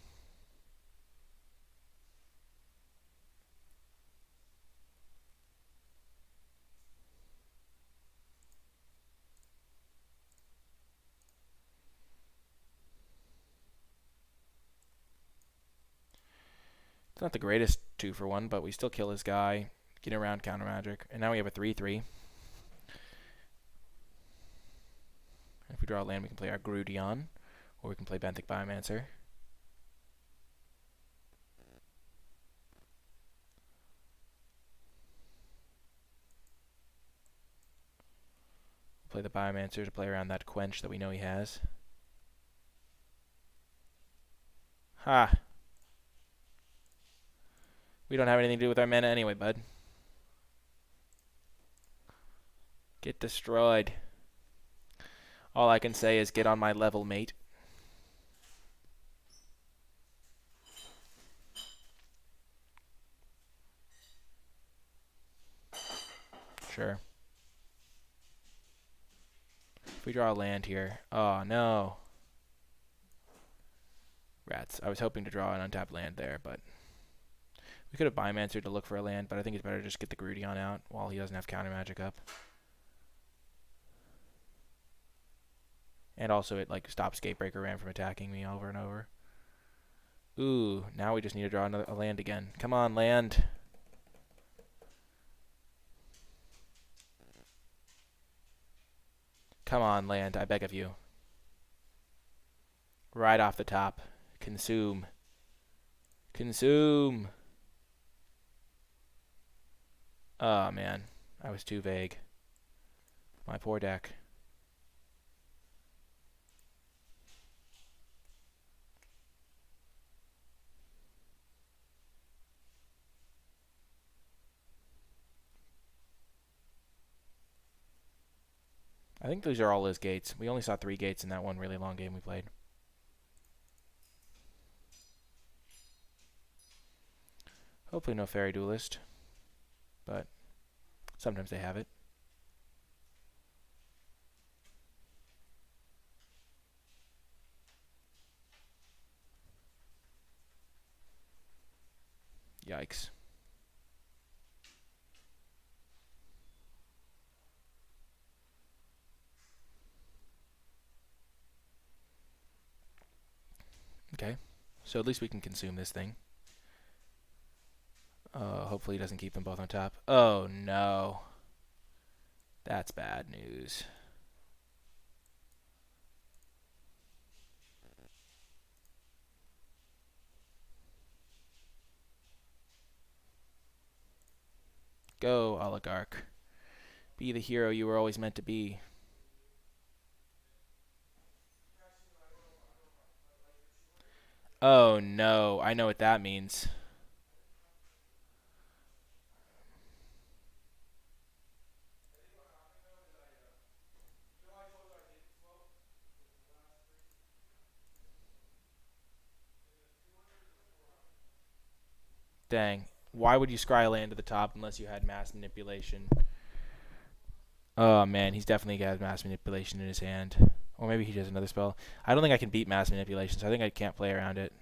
It's not the greatest 2-for-1, but we still kill his guy, get around counter magic, and now we have a 3/3. If we draw a land, we can play our Grudion, or we can play Benthic Biomancer. Play the Biomancer to play around that Quench that we know he has. Ha! We don't have anything to do with our mana anyway, bud. Get destroyed. All I can say is get on my level, mate. Sure. If we draw a land here. Oh, no. Rats. I was hoping to draw an untapped land there, but we could have Biomancer to look for a land, but I think it's better to just get the Grudion out while he doesn't have counter magic up. And also it like stops Gatebreaker Ram from attacking me over and over. Ooh, now we just need to draw a land again. Come on, land. Come on, land, I beg of you. Right off the top. Consume. Consume. Oh, man. I was too vague. My poor deck. I think these are all his gates. We only saw 3 gates in that one really long game we played. Hopefully no Fairy Duelist. But sometimes they have it. Yikes. Okay. So at least we can consume this thing. Hopefully he doesn't keep them both on top. Oh, no. That's bad news. Go, Oligarch. Be the hero you were always meant to be. Oh, no. I know what that means. Dang. Why would you scry land to the top unless you had mass manipulation? Oh, man. He's definitely got mass manipulation in his hand. Or maybe he does another spell. I don't think I can beat mass manipulation, so I think I can't play around it.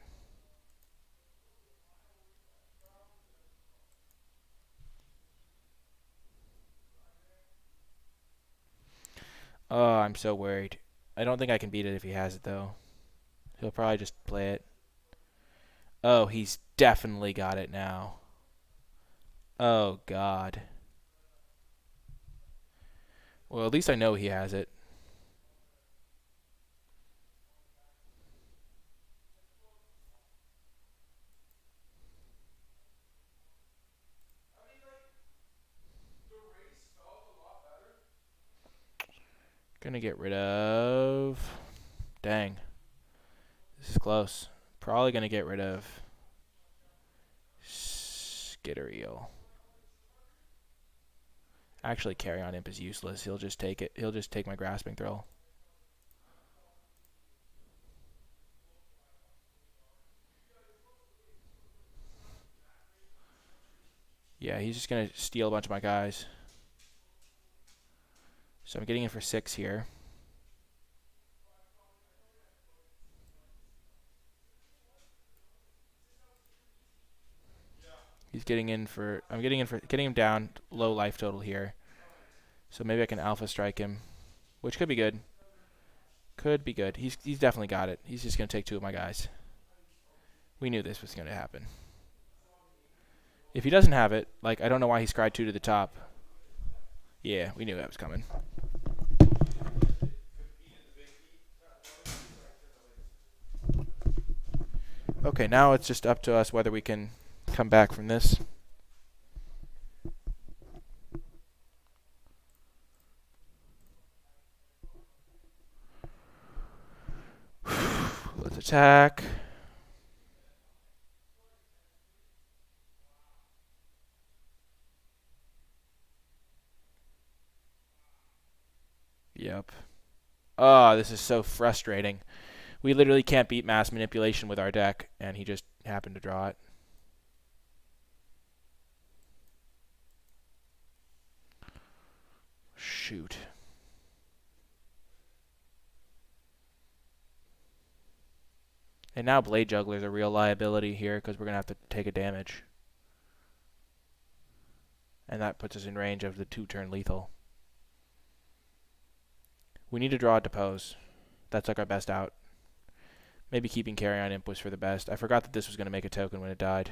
Oh, I'm so worried. I don't think I can beat it if he has it, though. He'll probably just play it. Oh, he's definitely got it now. Oh, God. Well, at least I know he has it. Gonna get rid of... Dang. This is close. Probably gonna get rid of... Skittereel. Actually, Carry On Imp is useless. He'll just take it. He'll just take my Grasping Thrill. Yeah, he's just gonna steal a bunch of my guys. So I'm getting in for 6 here. He's getting in for... I'm getting him down. Low life total here. So maybe I can alpha strike him, which could be good. Could be good. He's definitely got it. He's just going to take 2 of my guys. We knew this was going to happen. If he doesn't have it, like, I don't know why he scried 2 to the top. Yeah, we knew that was coming. Okay, now it's just up to us whether we can come back from this. Let's attack. Yep. Oh, this is so frustrating. We literally can't beat mass manipulation with our deck, and he just happened to draw it. Shoot. And now Blade Juggler is a real liability here because we're going to have to take a damage. And that puts us in range of the 2-turn lethal. We need to draw a depose. That's like our best out. Maybe keeping Carrion Imp was for the best. I forgot that this was going to make a token when it died.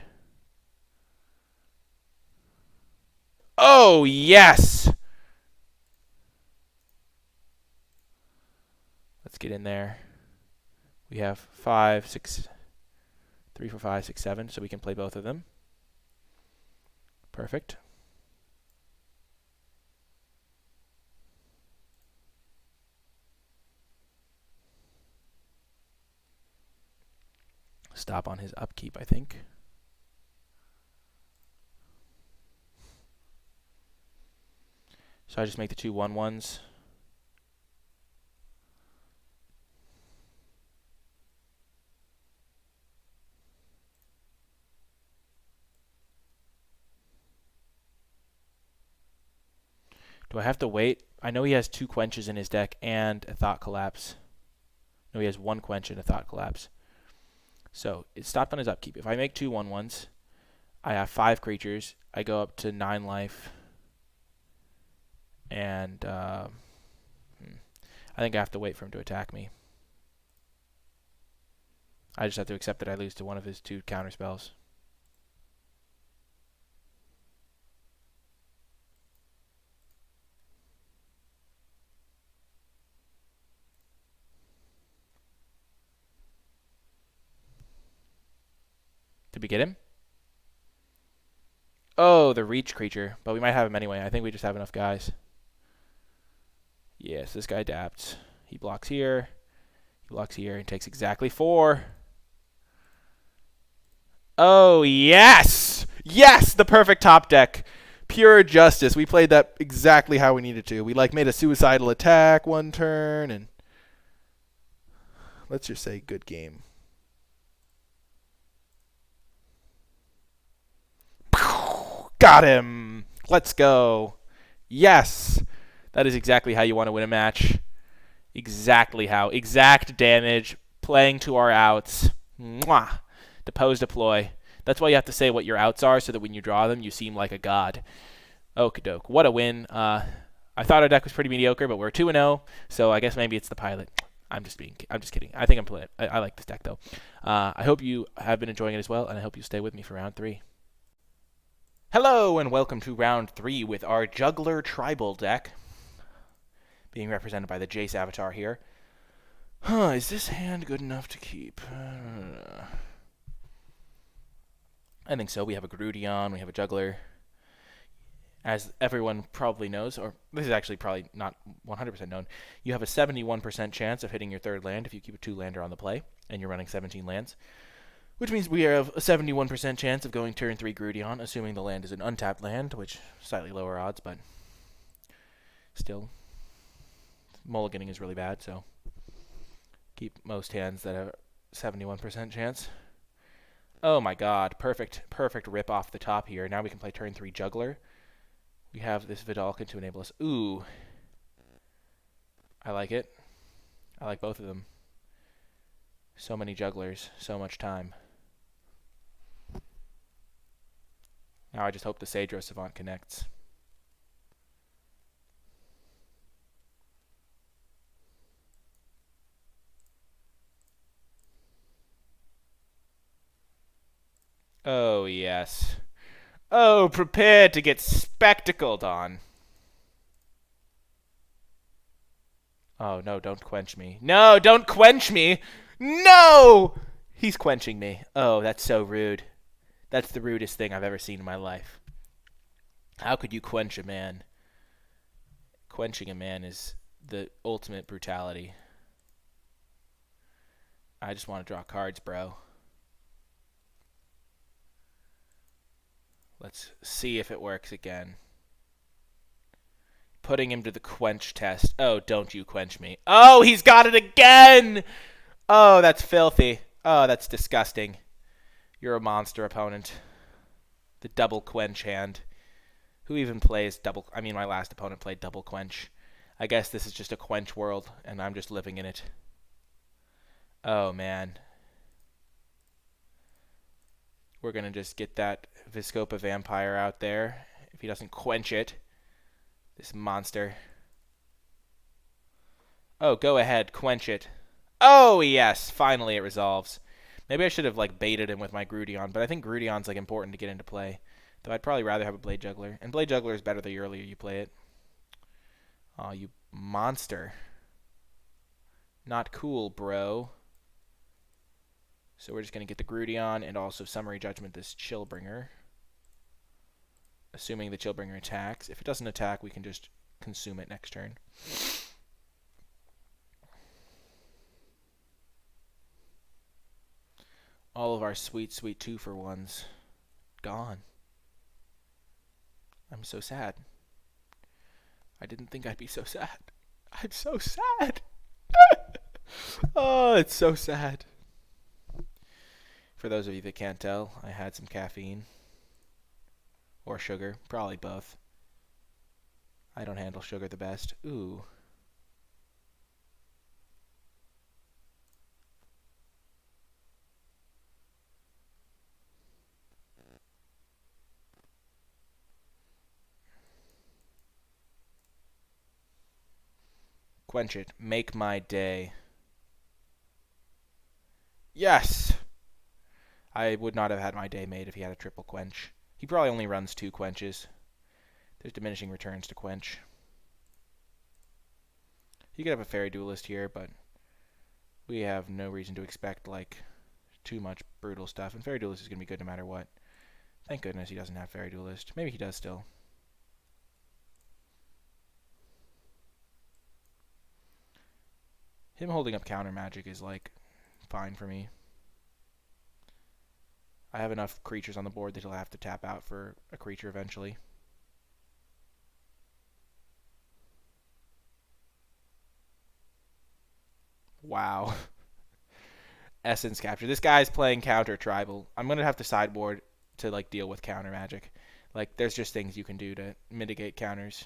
Oh, yes! Let's get in there. We have 5, 6, 3, 4, 5, 6, 7, so we can play both of them. Perfect. Stop on his upkeep, I think. So I just make the 2 1/1s. Do I have to wait? I know he has 2 quenches in his deck and a Thought Collapse. No, he has 1 quench and a Thought Collapse. So it stopped on his upkeep. If I make 2 1/1s, I have 5 creatures. I go up to 9 life. And I think I have to wait for him to attack me. I just have to accept that I lose to one of his 2 counter spells. Did we get him? Oh, the reach creature. But we might have him anyway. I think we just have enough guys. Yes, this guy adapts. He blocks here. He blocks here and takes exactly 4. Oh, yes! Yes! The perfect top deck. Pure justice. We played that exactly how we needed to. We like made a suicidal attack 1 turn and let's just say good game. Got him! Let's go. Yes! That is exactly how you want to win a match. Exactly how. Exact damage. Playing to our outs. Mwah! Depose, deploy. That's why you have to say what your outs are so that when you draw them, you seem like a god. Okie doke. What a win. I thought our deck was pretty mediocre, but we're 2-0, so I guess maybe it's the pilot. I'm just kidding. I think I'm playing. I like this deck, though. I hope you have been enjoying it as well, and I hope you stay with me for round 3. Hello, and welcome to round 3 with our Juggler Tribal deck, being represented by the Jace avatar here. Is this hand good enough to keep? I think so. We have a Grudion, we have a Juggler. As everyone probably knows, or this is actually probably not 100% known, you have a 71% chance of hitting your 3rd land if you keep a 2-lander on the play, and you're running 17 lands. Which means we have a 71% chance of going turn 3 Grudion, assuming the land is an untapped land, which slightly lower odds, but still, mulliganing is really bad, so keep most hands that have 71% chance. Oh my god, perfect rip off the top here. Now we can play turn 3 Juggler. We have this Vidalkin to enable us. Ooh. I like it. I like both of them. So many Jugglers, so much time. Now I just hope the Sadro Savant connects. Oh, yes. Oh, prepare to get spectacled on. Oh, no, don't quench me. No, don't quench me! No! He's quenching me. Oh, that's so rude. That's the rudest thing I've ever seen in my life. How could you quench a man? Quenching a man is the ultimate brutality. I just want to draw cards, bro. Let's see if it works again. Putting him to the quench test. Oh, don't you quench me. Oh, he's got it again! Oh, that's filthy. Oh, that's disgusting. You're a monster, opponent. The double quench hand. Who even plays double... I mean, my last opponent played double quench. I guess this is just a quench world, and I'm just living in it. Oh, man. We're going to just get that Viscopa Vampire out there. If he doesn't quench it. This monster. Oh, go ahead. Quench it. Oh, yes. Finally, it resolves. Maybe I should have, like, baited him with my Grudion, but I think Grudion's, like, important to get into play. Though I'd probably rather have a Blade Juggler. And Blade Juggler is better the earlier you play it. Oh, you monster. Not cool, bro. So we're just going to get the Grudion and also Summary Judgment this Chillbringer. Assuming the Chillbringer attacks. If it doesn't attack, we can just consume it next turn. All of our sweet, sweet 2-for-1s gone. I'm so sad. I didn't think I'd be so sad. I'm so sad. Oh, it's so sad. For those of you that can't tell, I had some caffeine. Or sugar. Probably both. I don't handle sugar the best. Ooh. Quench it. Make my day. Yes! I would not have had my day made if he had a triple quench. He probably only runs 2 quenches. There's diminishing returns to quench. He could have a Fairy Duelist here, but we have no reason to expect, like, too much brutal stuff. And Fairy Duelist is going to be good no matter what. Thank goodness he doesn't have Fairy Duelist. Maybe he does still. Him holding up counter magic is, like, fine for me. I have enough creatures on the board that he'll have to tap out for a creature eventually. Wow. Essence Capture. This guy's playing counter tribal. I'm going to have to sideboard to, like, deal with counter magic. Like, there's just things you can do to mitigate counters.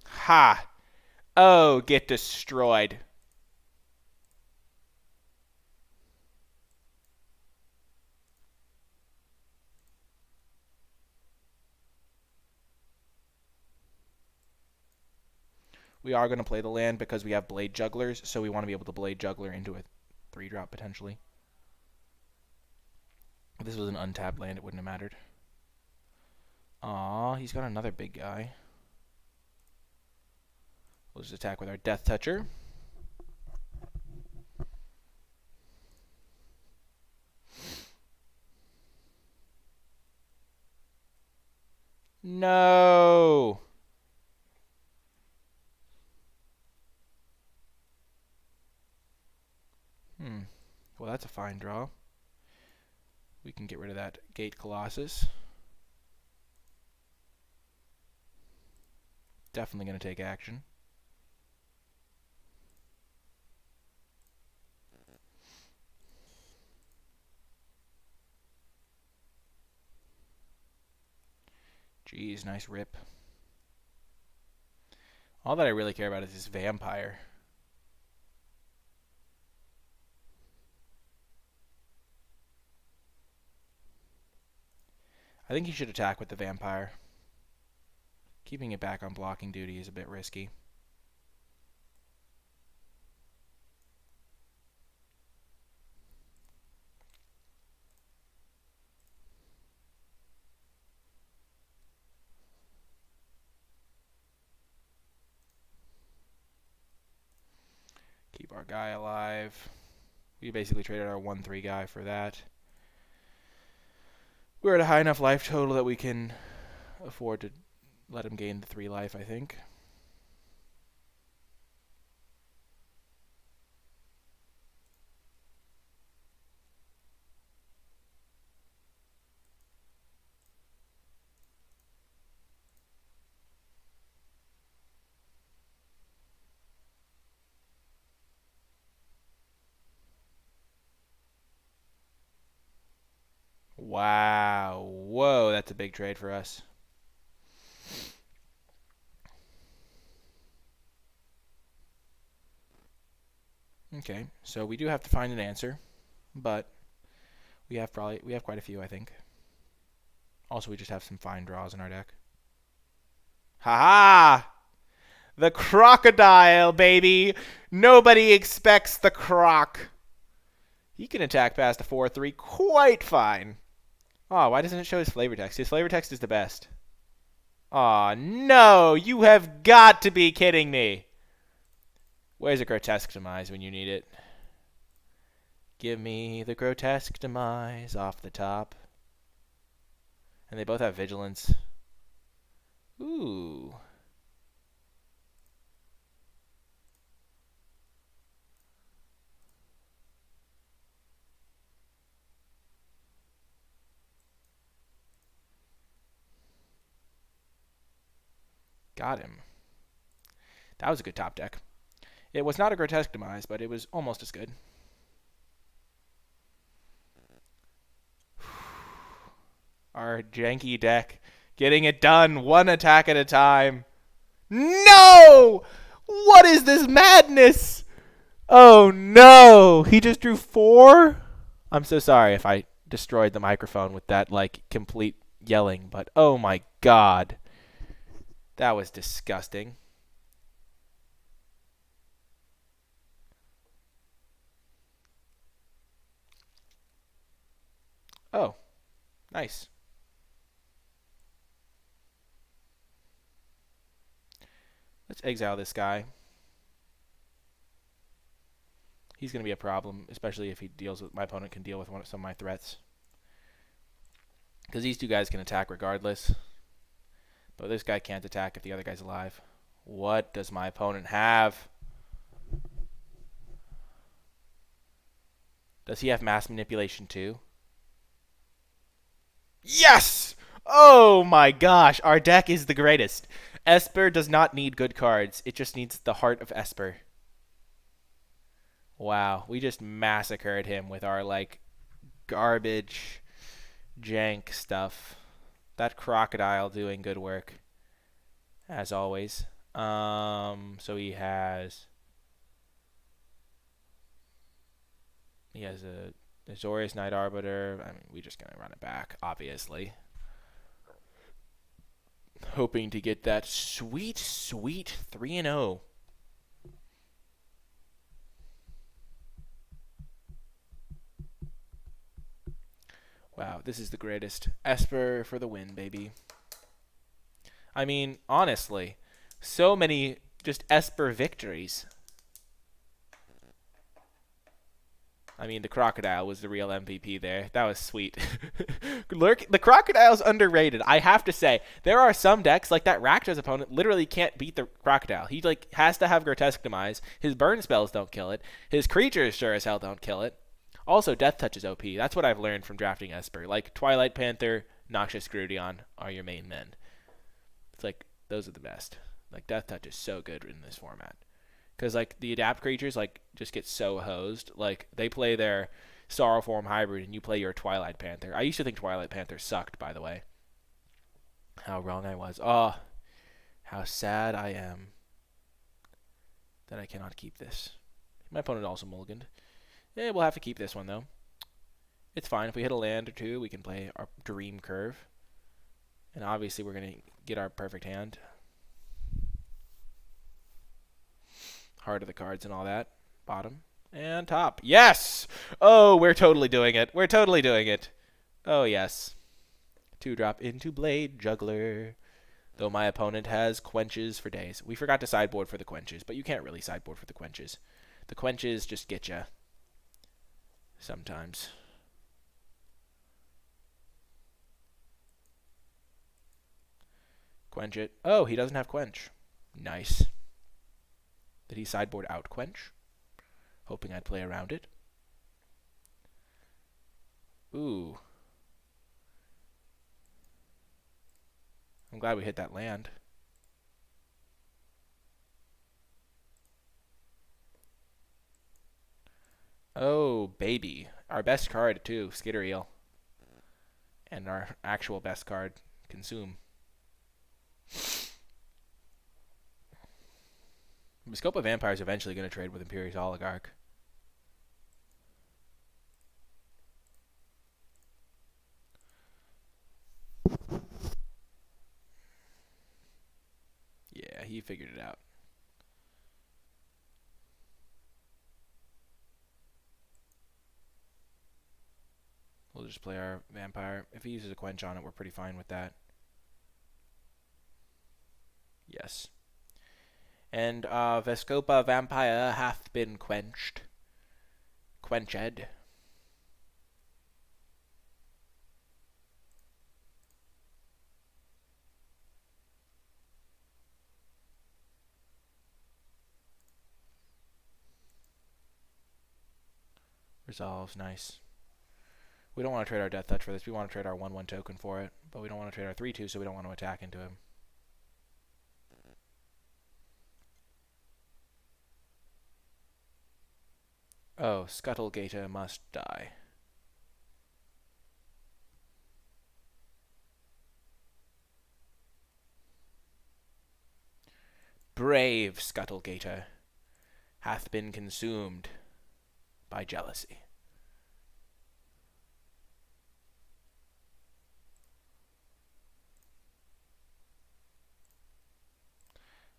Ha! Oh, get destroyed. We are going to play the land because we have Blade Jugglers, so we want to be able to Blade Juggler into a 3-drop potentially. If this was an untapped land, it wouldn't have mattered. Aw, he's got another big guy. We'll just attack with our Death Toucher. No! Well, that's a fine draw. We can get rid of that Gate Colossus. Definitely going to take action. Jeez, nice rip. All that I really care about is this Vampire. I think he should attack with the vampire. Keeping it back on blocking duty is a bit risky. Keep our guy alive. We basically traded our 1/3 guy for that. We're at a high enough life total that we can afford to let him gain the 3 life, I think. Wow. Whoa, that's a big trade for us. Okay, so we do have to find an answer, but we have quite a few, I think. Also, we just have some fine draws in our deck. Ha-ha! The crocodile, baby! Nobody expects the croc. He can attack past a 4/3 quite fine. Oh, why doesn't it show his flavor text? His flavor text is the best. Aw, no! You have got to be kidding me! Where's a grotesque demise when you need it? Give me the grotesque demise off the top. And they both have vigilance. Ooh. Got him. That was a good top deck. It was not a grotesque demise, but it was almost as good. Our janky deck getting it done one attack at a time. No! What is this madness? Oh no! He just drew 4? I'm so sorry if I destroyed the microphone with that, like, complete yelling, but oh my god. That was disgusting. Oh, nice. Let's exile this guy. He's going to be a problem, especially if he deals with my opponent can deal with some of my threats. Because these two guys can attack regardless. But this guy can't attack if the other guy's alive. What does my opponent have? Does he have mass manipulation too? Yes! Oh my gosh, our deck is the greatest. Esper does not need good cards. It just needs the heart of Esper. Wow, we just massacred him with our, like, garbage jank stuff. That crocodile doing good work, as always. So he has a Azorius Night Arbiter. I mean, we're just gonna run it back, obviously. Hoping to get that sweet, sweet 3-0. Wow, this is the greatest. Esper for the win, baby. I mean, honestly, so many just Esper victories. I mean, the crocodile was the real MVP there. That was sweet. The crocodile's underrated. I have to say, there are some decks, like that Rakta's opponent literally can't beat the crocodile. He, like, has to have grotesque demise. His burn spells don't kill it. His creatures sure as hell don't kill it. Also, Death Touch is OP. That's what I've learned from drafting Esper. Like, Twilight Panther, Noxious Grudion are your main men. It's like, those are the best. Like, Death Touch is so good in this format. Because, like, the adapt creatures, like, just get so hosed. Like, they play their Sorrowform hybrid, and you play your Twilight Panther. I used to think Twilight Panther sucked, by the way. How wrong I was. Oh, how sad I am that I cannot keep this. My opponent also mulliganed. Yeah, we'll have to keep this one, though. It's fine. If we hit a land or two, we can play our Dream Curve. And obviously we're going to get our perfect hand. Heart of the cards and all that. Bottom and top. Yes! Oh, we're totally doing it. We're totally doing it. Oh, yes. 2-drop into Blade Juggler. Though my opponent has quenches for days. We forgot to sideboard for the quenches, but you can't really sideboard for the quenches. The quenches just get you sometimes. Quench it. Oh, he doesn't have quench. Nice. Did he sideboard out quench? Hoping I'd play around it. Ooh. I'm glad we hit that land. Oh, baby. Our best card, too. Skitter Eel. And our actual best card, Consume. Scope of Vampire is eventually going to trade with Imperious Oligarch. Yeah, he figured it out. We'll just play our Vampire. If he uses a quench on it, we're pretty fine with that. Yes. And Vescopa Vampire hath been quenched. Quenched. Resolves, nice. We don't want to trade our Death Touch for this. We want to trade our 1/1 token for it. But we don't want to trade our 3/2, so we don't want to attack into him. Oh, Scuttlegator must die. Brave Scuttlegator hath been consumed by jealousy.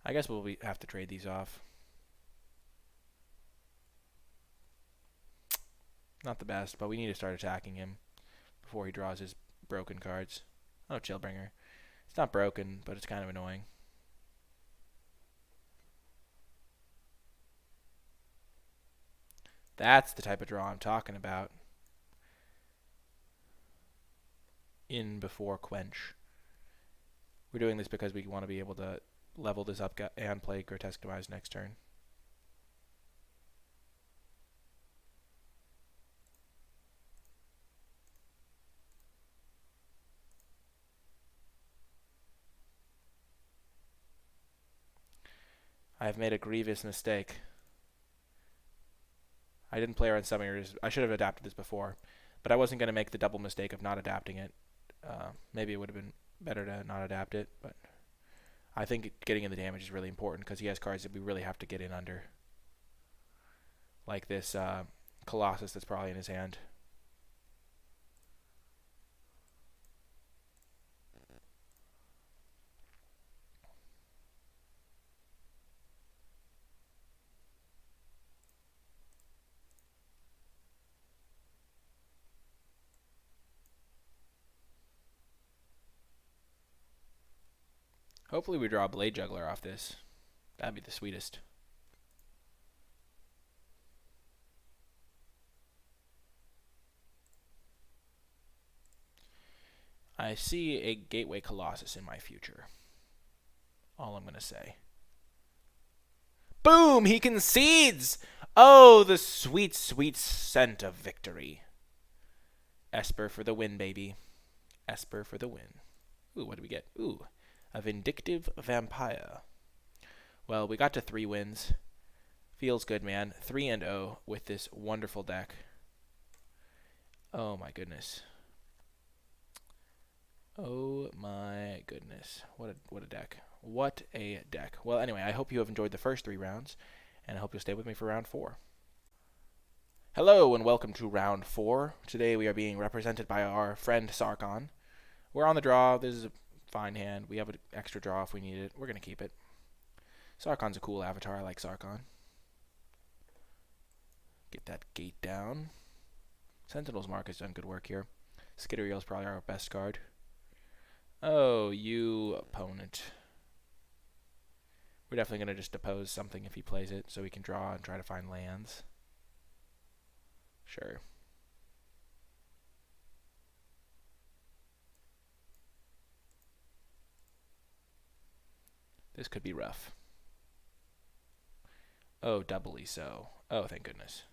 I guess we'll have to trade these off. Not the best, but we need to start attacking him before he draws his broken cards. Oh, Chillbringer. It's not broken, but it's kind of annoying. That's the type of draw I'm talking about. In before quench. We're doing this because we want to be able to level this up and play Grotesque Demise next turn. I have made a grievous mistake. I didn't play around Summoners. I should have adapted this before, but I wasn't going to make the double mistake of not adapting it. Maybe it would have been better to not adapt it, but I think getting in the damage is really important because he has cards that we really have to get in under. Like this Colossus that's probably in his hand. Hopefully we draw a Blade Juggler off this. That'd be the sweetest. I see a Gateway Colossus in my future. All I'm going to say. Boom! He concedes! Oh, the sweet, sweet scent of victory. Esper for the win, baby. Esper for the win. Ooh, what do we get? Ooh, a Vindictive Vampire. Well, we got to 3 wins. Feels good, man. 3-0 with this wonderful deck. Oh, my goodness. Oh, my goodness. What a deck. What a deck. Well, anyway, I hope you have enjoyed the first 3 rounds, and I hope you'll stay with me for round 4. Hello, and welcome to round 4. Today we are being represented by our friend Sarkon. We're on the draw. This is a fine hand. We have an extra draw if we need it. We're going to keep it. Sarkhan's a cool avatar. I like Sarkhan. Get that gate down. Sentinel's Mark has done good work here. Skittereel's probably our best card. Oh, you opponent. We're definitely going to just oppose something if he plays it, so we can draw and try to find lands. Sure. This could be rough. Oh, doubly so. Oh, thank goodness.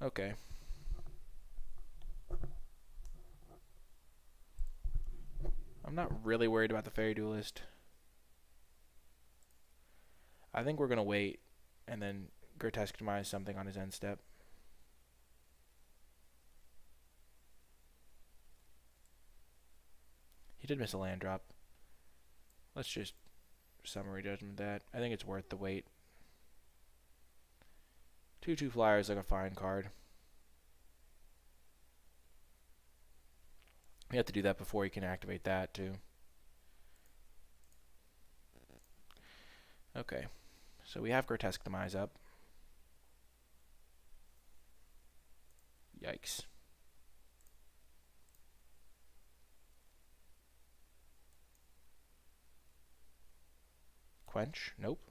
Okay. I'm not really worried about the Fairy Duelist. I think we're going to wait and then Grotesque Demise something on his end step. He did miss a land drop. Let's just summary judgment that. I think it's worth the wait. 2/2 flyer is like a fine card. We have to do that before he can activate that too. Okay, so we have Grotesque Demise up. Yikes. Quench? Nope.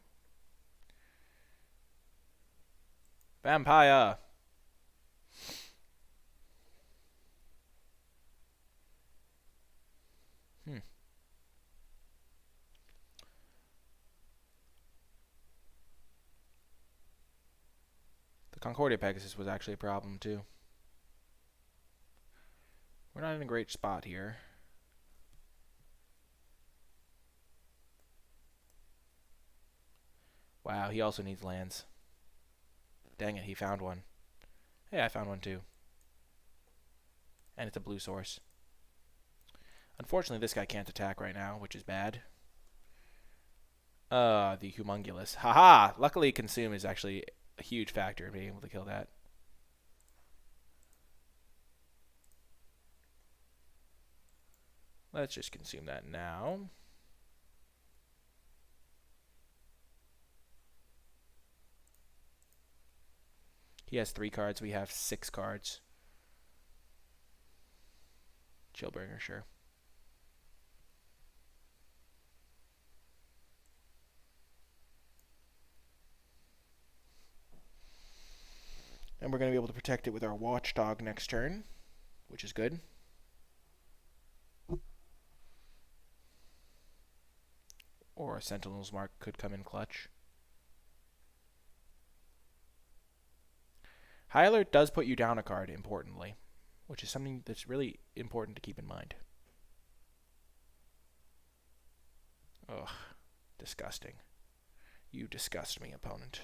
Vampire! The Concordia Pegasus was actually a problem too. We're not in a great spot here. Wow, he also needs lands. Dang it, he found one. Hey, I found one too. And it's a blue source. Unfortunately, this guy can't attack right now, which is bad. The Humongulous. Haha! Luckily, Consume is actually a huge factor in being able to kill that. Let's just consume that now. He has 3 cards. We have 6 cards. Chillbringer, sure. And we're going to be able to protect it with our Watchdog next turn, which is good. Or a Sentinel's Mark could come in clutch. High Alert does put you down a card, importantly, which is something that's really important to keep in mind. Ugh, disgusting. You disgust me, opponent.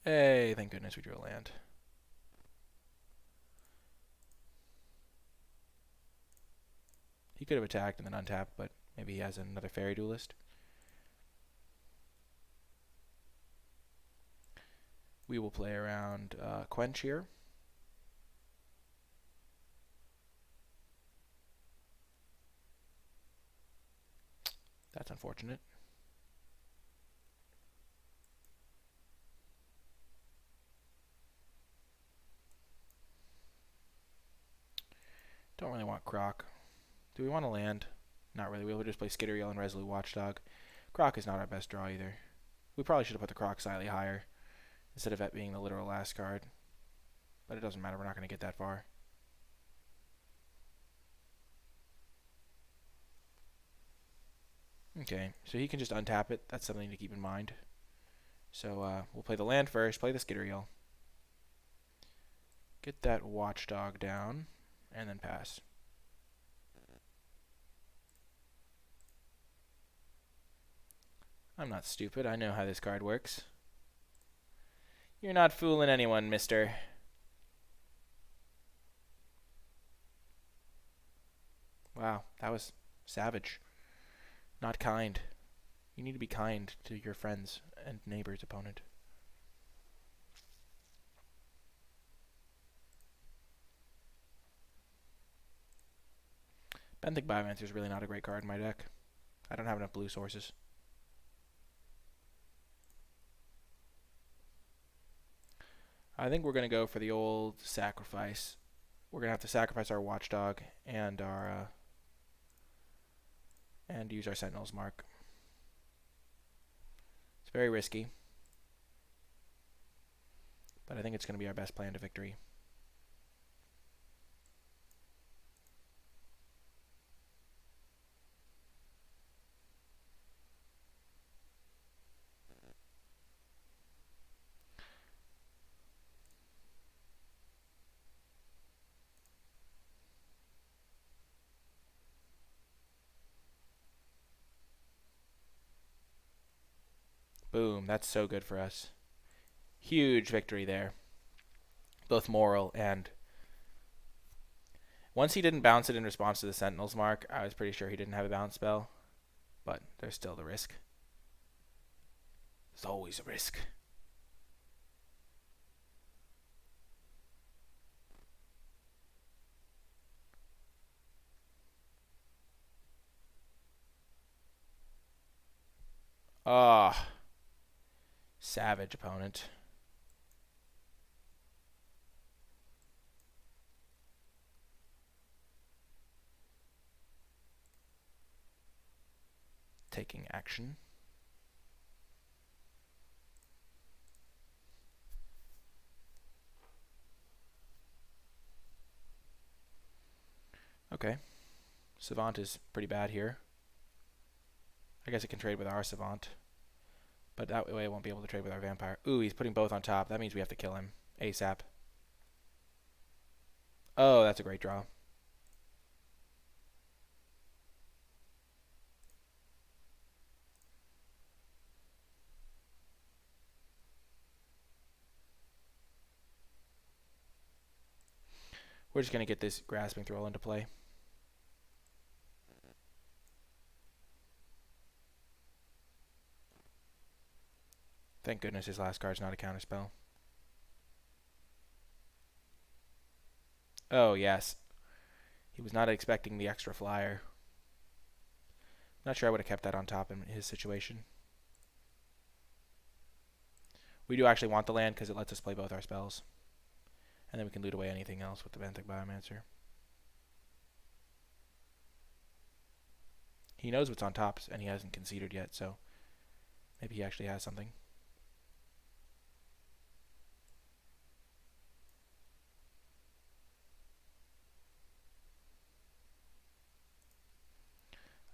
Hey, thank goodness we drew a land. He could have attacked and then untapped, but maybe he has another Fairy Duelist. We will play around Quench here. That's unfortunate. Don't really want Croc. Do we want to land? Not really. We'll just play Skittereel and Resolute Watchdog. Croc is not our best draw either. We probably should have put the Croc slightly higher instead of it being the literal last card. But it doesn't matter. We're not going to get that far. Okay, so he can just untap it. That's something to keep in mind. So we'll play the land first, play the Skittereel. Get that Watchdog down, and then pass. I'm not stupid. I know how this card works. You're not fooling anyone, mister. Wow, that was savage. Not kind. You need to be kind to your friends and neighbors, opponent. Benthic Biomancer is really not a great card in my deck. I don't have enough blue sources. I think we're going to go for the old sacrifice. We're going to have to sacrifice our Watchdog and our and use our Sentinel's Mark. It's very risky, but I think it's going to be our best plan to victory. Boom, that's so good for us. Huge victory there. Both moral and... Once he didn't bounce it in response to the Sentinel's Mark, I was pretty sure he didn't have a bounce spell. But there's still the risk. There's always a risk. Ah. Savage opponent. Taking action. Okay. Savant is pretty bad here. I guess it can trade with our Savant. But that way it won't be able to trade with our Vampire. Ooh, he's putting both on top. That means we have to kill him ASAP. Oh, that's a great draw. We're just going to get this Grasping Thrall into play. Thank goodness his last card's not a counterspell. Oh, yes. He was not expecting the extra flyer. Not sure I would have kept that on top in his situation. We do actually want the land because it lets us play both our spells. And then we can loot away anything else with the Benthic Biomancer. He knows what's on top, and he hasn't conceded yet, so maybe he actually has something.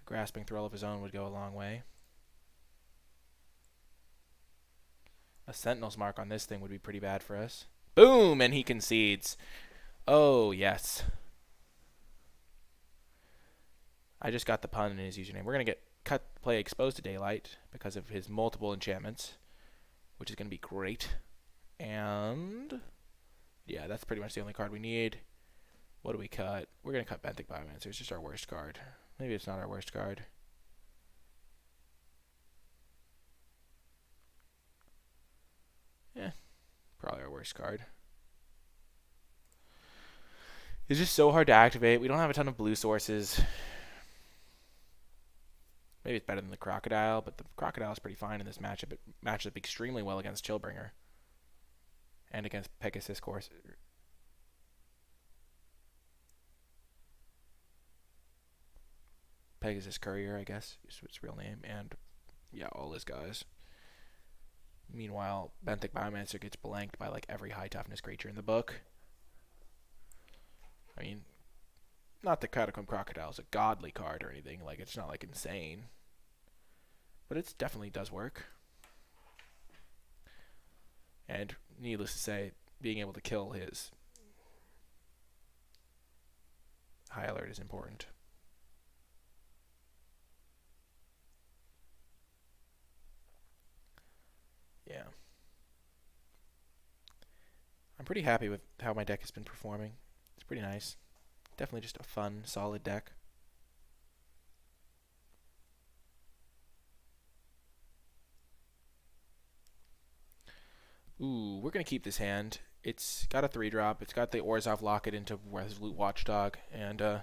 A Grasping Thrall of his own would go a long way. A Sentinel's Mark on this thing would be pretty bad for us. Boom! And he concedes. Oh, yes. I just got the pun in his username. We're going to get play Exposed to Daylight because of his multiple enchantments, which is going to be great. And yeah, that's pretty much the only card we need. What do we cut? We're going to cut Benthic Biomancer. It's just our worst card. Maybe it's not our worst card. Yeah, probably our worst card. It's just so hard to activate. We don't have a ton of blue sources. Maybe it's better than the Crocodile, but the Crocodile is pretty fine in this matchup. It matches up extremely well against Chillbringer. And against Pegasus Course. Pegasus Courier, I guess, is its real name. And, yeah, all his guys. Meanwhile, Benthic Biomancer gets blanked by, like, every high toughness creature in the book. I mean, not that Catacomb Crocodile is a godly card or anything. Like, it's not, like, insane. But it definitely does work. And needless to say, being able to kill his High Alert is important. Yeah. I'm pretty happy with how my deck has been performing. It's pretty nice. Definitely just a fun, solid deck. Ooh, we're going to keep this hand. It's got a 3-drop. It's got the Orzhov Locket into Resolute Watchdog. And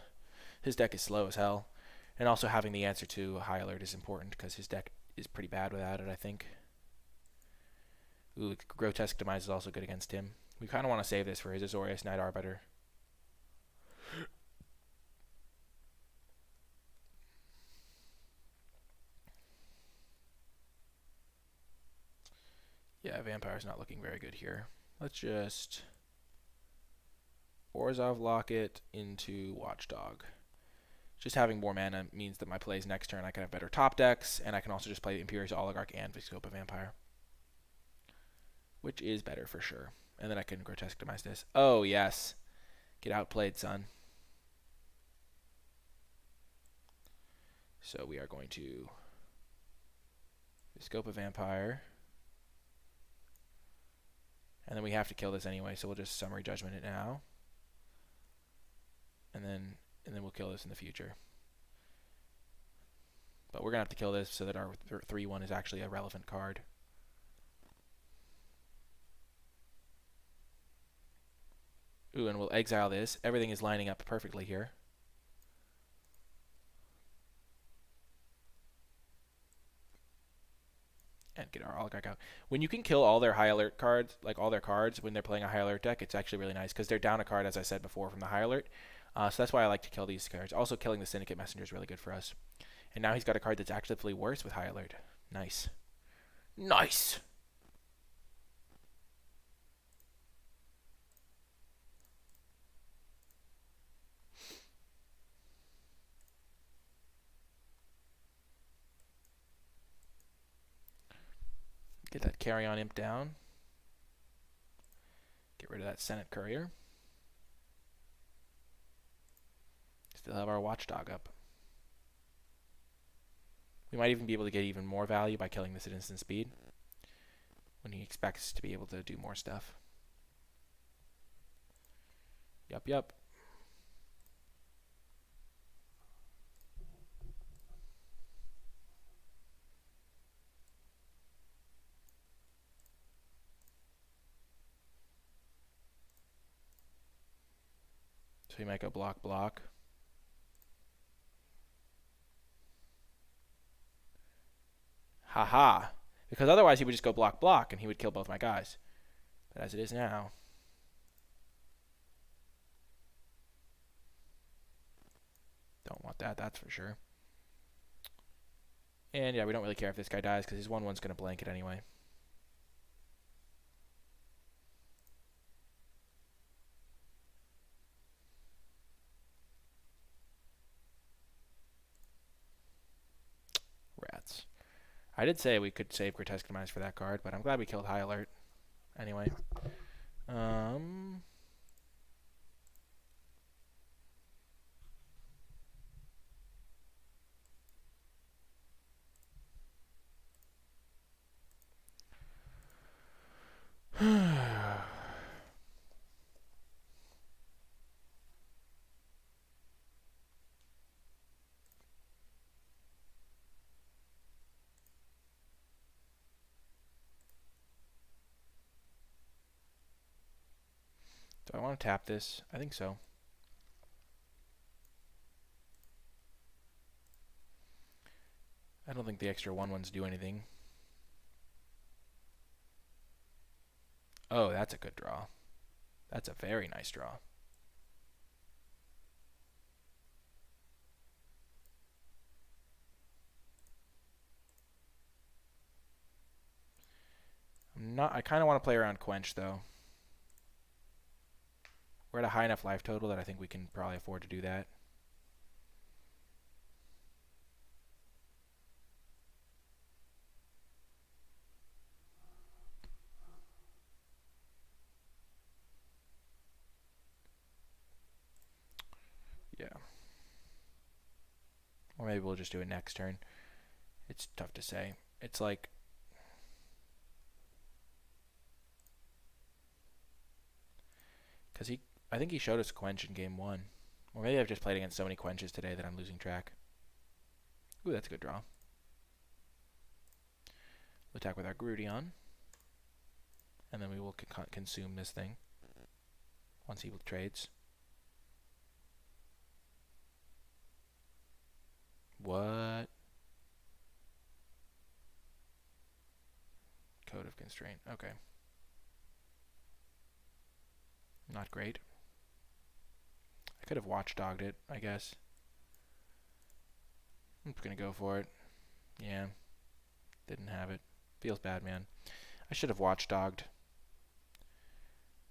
his deck is slow as hell. And also having the answer to High Alert is important because his deck is pretty bad without it, I think. Ooh, Grotesque Demise is also good against him. We kind of want to save this for his Azorius Night Arbiter. Yeah, Vampire's not looking very good here. Let's just Orzhov Locket into Watchdog. Just having more mana means that my plays next turn I can have better top decks, and I can also just play Imperious Oligarch and Viscopa Vampire, which is better for sure. And then I can Grotesque Demise this. Oh, yes. Get outplayed, son. So we are going to Viscopa Vampire. And then we have to kill this anyway, so we'll just Summary Judgment it now. And then we'll kill this in the future. But we're going to have to kill this so that our 3-1 is actually a relevant card. Ooh, and we'll exile this. Everything is lining up perfectly here. And get our Oligarch out. When you can kill all their high alert cards, like all their cards, when they're playing a high alert deck, it's actually really nice because they're down a card, as I said before, from the high alert. So that's why I like to kill these cards. Also, killing the Syndicate Messenger is really good for us. And now he's got a card that's actively worse with high alert. Nice. Nice! Get that Carrion Imp down. Get rid of that Senate Courier. Still have our Watchdog up. We might even be able to get even more value by killing this at instant speed when he expects to be able to do more stuff. Yup. So he might go block. Haha. Because otherwise he would just go block and he would kill both my guys. But as it is now. Don't want that, that's for sure. And yeah, we don't really care if this guy dies because his 1/1's going to blanket anyway. Rats. I did say we could save Grotesque Demise for that card, but I'm glad we killed High Alert. Anyway. Do I want to tap this? I think so. I don't think the extra 1/1s do anything. Oh, that's a good draw. That's a very nice draw. I kind of want to play around Quench, though. We're at a high enough life total that I think we can probably afford to do that. Yeah. Or maybe we'll just do it next turn. It's tough to say. It's like... Because I think he showed us Quench in game 1. Or maybe I've just played against so many Quenches today that I'm losing track. Ooh, that's a good draw. We'll attack with our Grudion. And then we will consume this thing once he trades. What? Code of Constraint. Okay. Not great. I could have watchdogged it, I guess. I'm going to go for it. Yeah. Didn't have it. Feels bad, man. I should have watchdogged.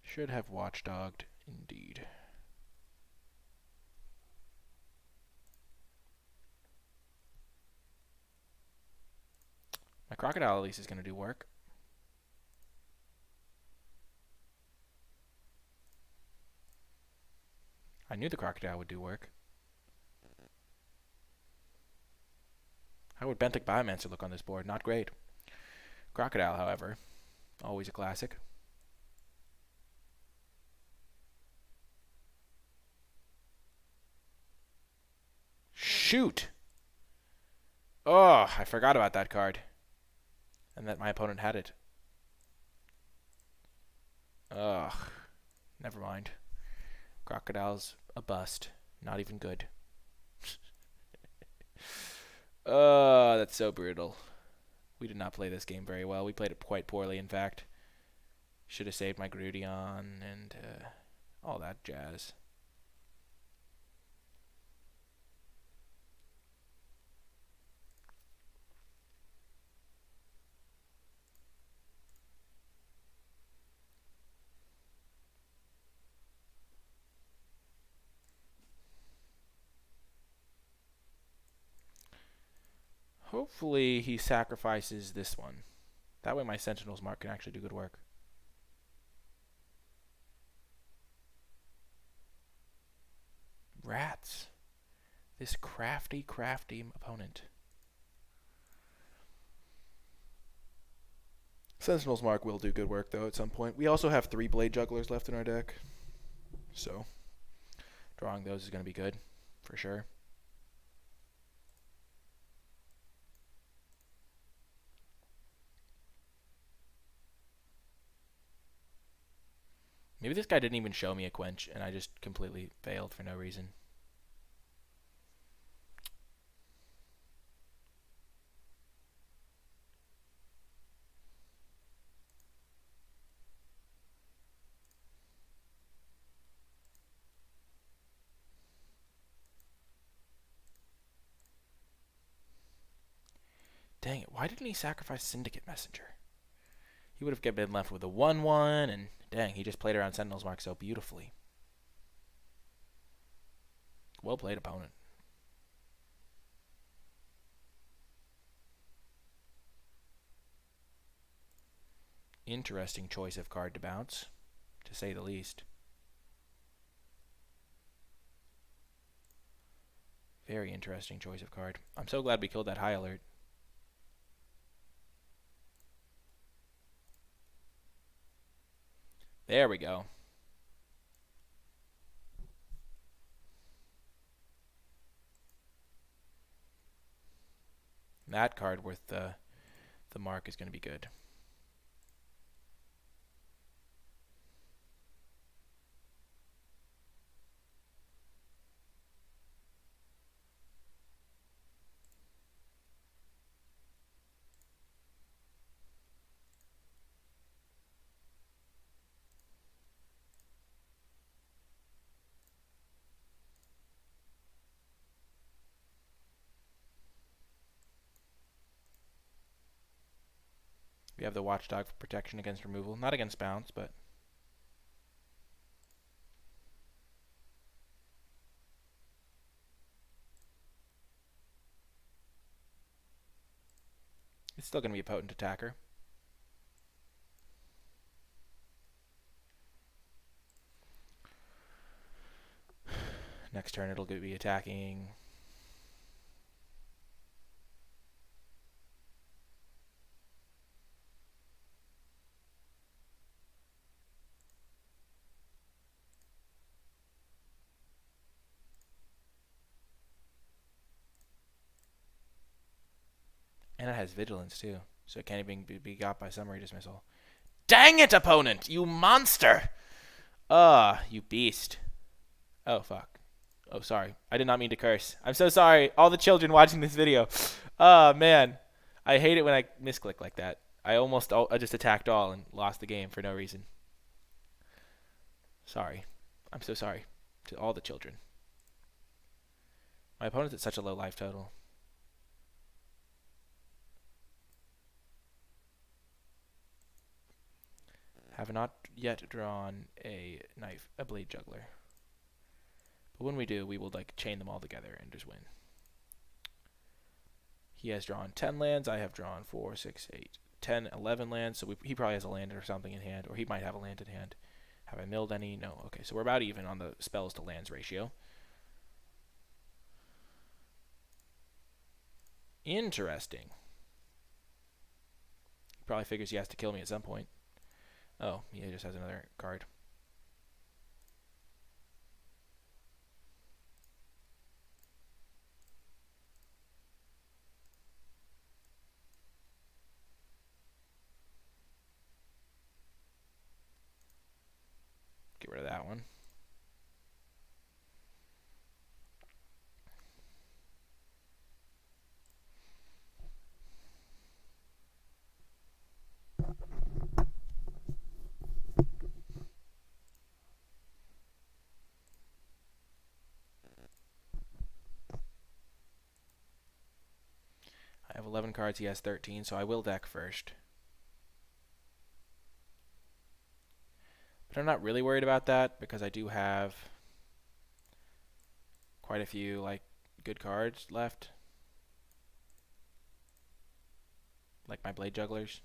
Should have watchdogged, indeed. My Crocodile at least is going to do work. I knew the Crocodile would do work. How would Benthic Biomancer look on this board? Not great. Crocodile, however, always a classic. Shoot! Oh, I forgot about that card. And that my opponent had it. Ugh. Never mind. Crocodile's a bust. Not even good. Oh, that's so brutal. We did not play this game very well. We played it quite poorly, in fact. Should have saved my Grudion and all that jazz. Hopefully he sacrifices this one. That way my Sentinel's Mark can actually do good work. Rats. This crafty, crafty opponent. Sentinel's Mark will do good work, though, at some point. We also have 3 Blade Jugglers left in our deck. So, drawing those is going to be good, for sure. Maybe this guy didn't even show me a Quench, and I just completely failed for no reason. Dang it, why didn't he sacrifice Syndicate Messenger? He would have been left with a 1/1, and dang, he just played around Sentinel's Mark so beautifully. Well played, opponent. Interesting choice of card to bounce, to say the least. Very interesting choice of card. I'm so glad we killed that high alert. There we go. That card worth the mark is going to be good. We have the Watchdog for protection against removal. Not against bounce, but... it's still going to be a potent attacker. Next turn it'll be attacking. And it has Vigilance, too. So it can't even be got by Summary Dismissal. Dang it, opponent! You monster! You beast. Oh, fuck. Oh, sorry. I did not mean to curse. I'm so sorry. All the children watching this video. Oh, man. I hate it when I misclick like that. I just attacked all and lost the game for no reason. Sorry. I'm so sorry to all the children. My opponent's at such a low life total. Have not yet drawn a Blade Juggler. But when we do, we will like chain them all together and just win. He has drawn 10 lands. I have drawn 4, 6, 8, 10, 11 lands. So he probably has a land or something in hand, or he might have a land in hand. Have I milled any? No. Okay, so we're about even on the spells to lands ratio. Interesting. He probably figures he has to kill me at some point. Oh, he just has another card. Get rid of that one. I have 11 cards, he has 13, so I will deck first. But I'm not really worried about that because I do have quite a few like good cards left. Like my Blade Jugglers.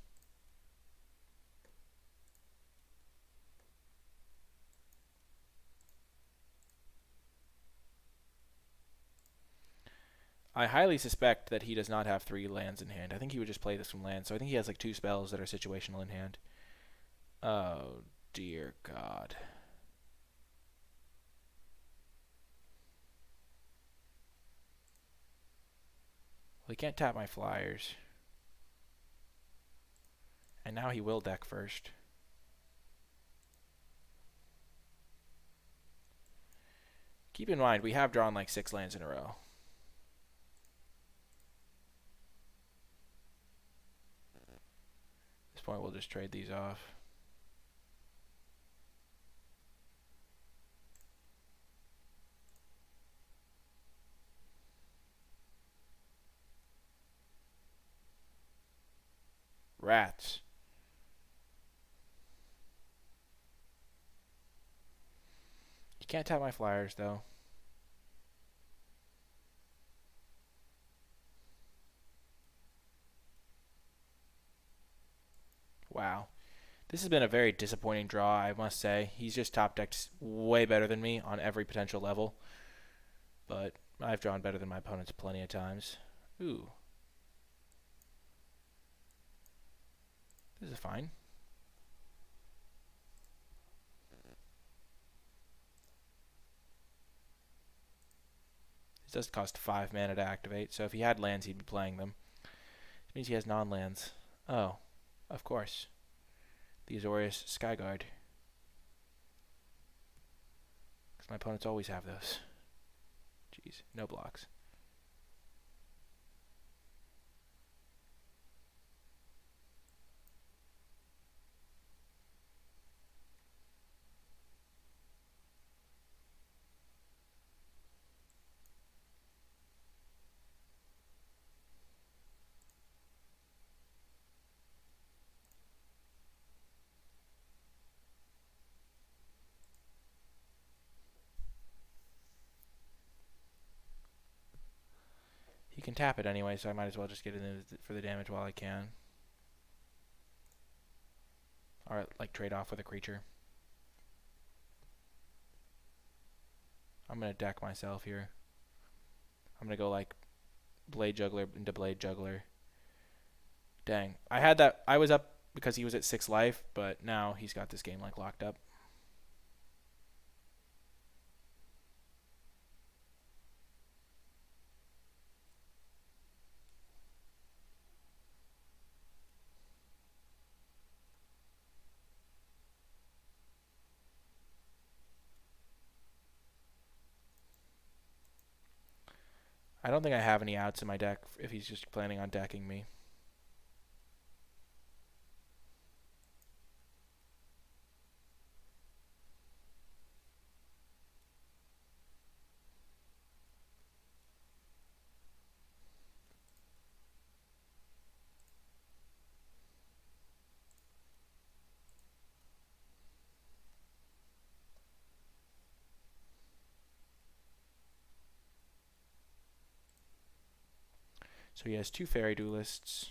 I highly suspect that he does not have 3 lands in hand. I think he would just play this from land. So I think he has like 2 spells that are situational in hand. Oh, dear God. Well, he can't tap my flyers. And now he will deck first. Keep in mind, we have drawn like 6 lands in a row. At this point, we'll just trade these off. Rats. You can't tap my flyers, though. Wow. This has been a very disappointing draw, I must say. He's just top decked way better than me on every potential level. But I've drawn better than my opponents plenty of times. Ooh. This is fine. It does cost 5 mana to activate, so if he had lands, he'd be playing them. It means he has non-lands. Oh, of course. The Azorius Skyguard. Because my opponents always have those. Jeez, no blocks. He can tap it anyway, so I might as well just get it in for the damage while I can. Or, like, trade off with a creature. I'm going to deck myself here. I'm going to go, like, Blade Juggler into Blade Juggler. Dang. I was up because he was at 6 life, but now he's got this game, like, locked up. I don't think I have any outs in my deck if he's just planning on decking me. So he has 2 Fairy Duelists.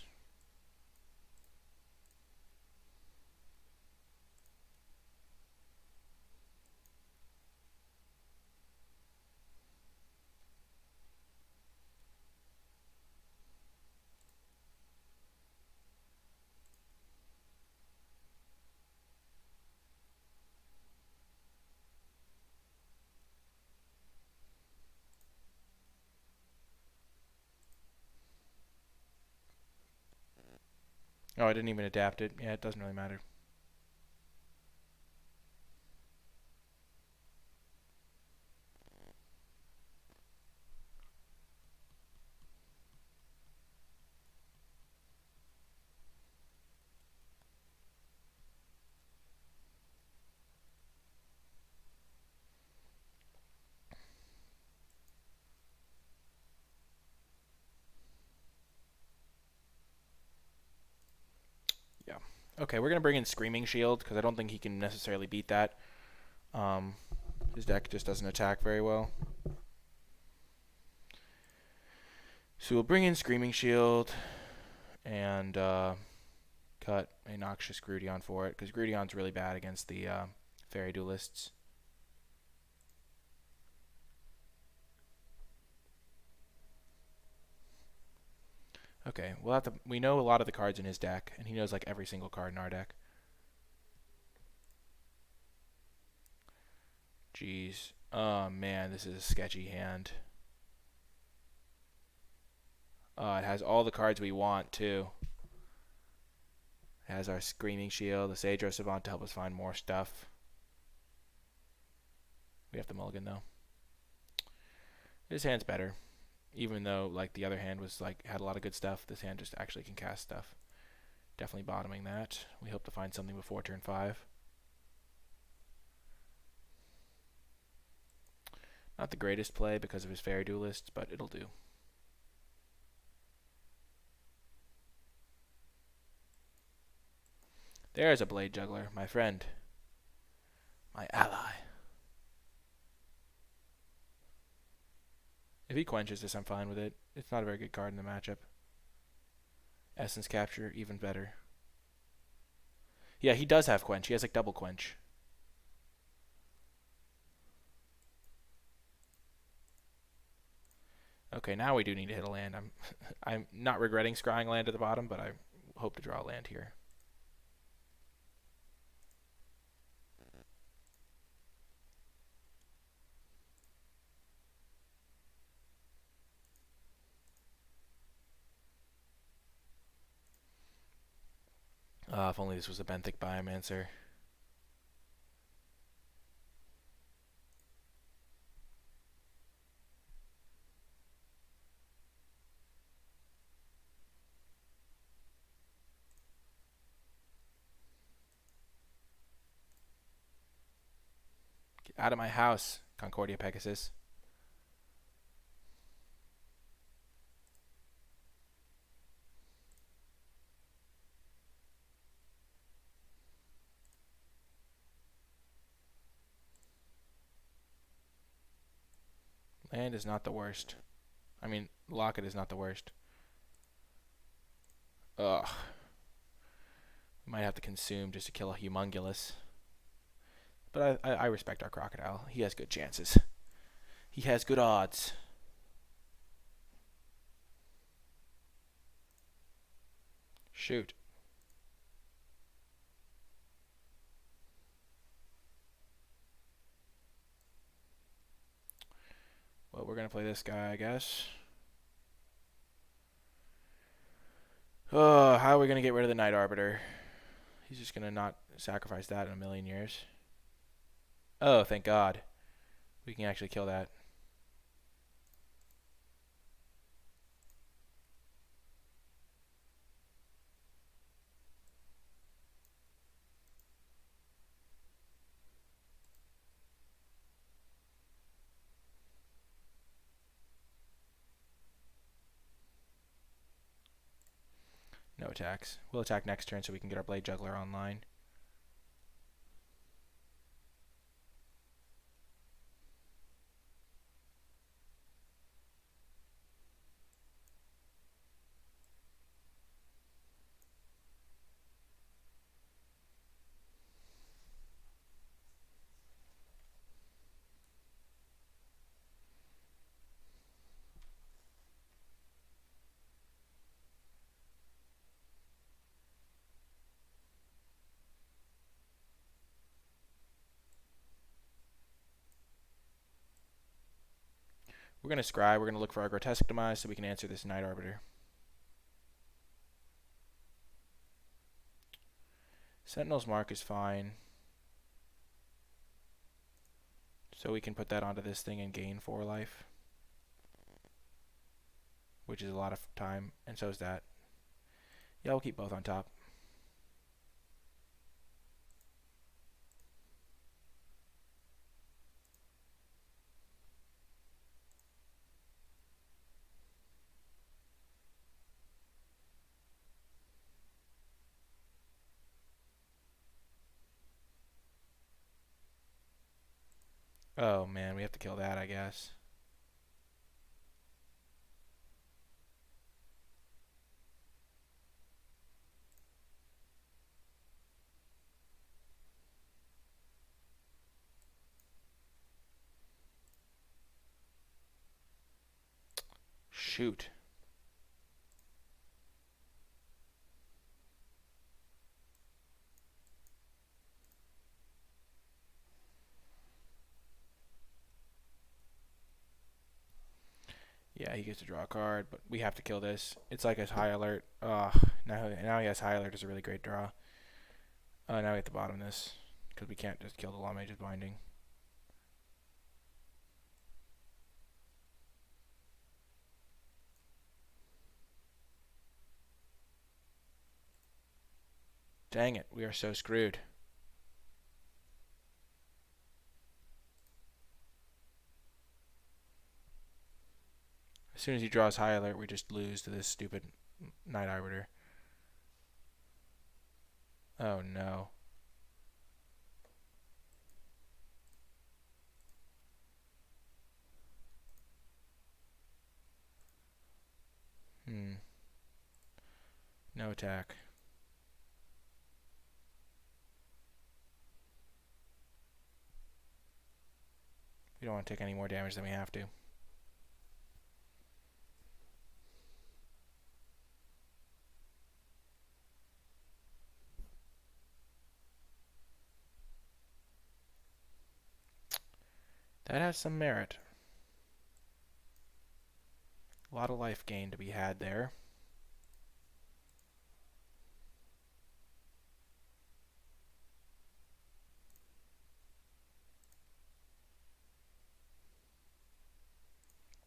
Oh, I didn't even adapt it. Yeah, it doesn't really matter. Yeah. Okay, we're going to bring in Screaming Shield because I don't think he can necessarily beat that. His deck just doesn't attack very well. So we'll bring in Screaming Shield and cut a Noxious Grudion for it because Grudion's really bad against the Fairy Duelists. Okay, we know a lot of the cards in his deck, and he knows like every single card in our deck. Jeez. Oh man, this is a sketchy hand. It has all the cards we want too. It has our Screaming Shield, the Sagro Savant to help us find more stuff. We have to mulligan though. This hand's better. Even though like the other hand was like had a lot of good stuff, this hand just actually can cast stuff. Definitely bottoming that. We hope to find something before turn 5. Not the greatest play because of his Fairy Duelist, but it'll do. There's a Blade Juggler, my friend. My ally. If he quenches this, I'm fine with it. It's not a very good card in the matchup. Essence Capture, even better. Yeah, he does have Quench. He has like double Quench. Okay, now we do need to hit a land. I'm not regretting scrying land at the bottom, but I hope to draw a land here. If only this was a Benthic Biomancer. Get out of my house, Concordia Pegasus. Land is not the worst. I mean, Locket is not the worst. Ugh. We might have to consume just to kill a Humongulus. But I respect our Crocodile. He has good chances. He has good odds. Shoot. Well, we're going to play this guy, I guess. Oh, how are we going to get rid of the Night Arbiter? He's just going to not sacrifice that in a million years. Oh, thank God. We can actually kill that. No attacks. We'll attack next turn so we can get our Blade Juggler online. We're going to scry. We're going to look for our Grotesque Demise so we can answer this Night Arbiter. Sentinel's Mark is fine. So we can put that onto this thing and gain 4 life. Which is a lot of time, and so is that. Yeah, we'll keep both on top. Oh man, we have to kill that, I guess. Shoot. Yeah, he gets to draw a card, but we have to kill this. It's like his high alert. Now he has high alert. Is a really great draw. Now we have to bottom this because we can't just kill the Law Mage's Binding. Dang it, we are so screwed. As soon as he draws high alert, we just lose to this stupid Night Arbiter. Oh no. No attack. We don't want to take any more damage than we have to. That has some merit. A lot of life gain to be had there.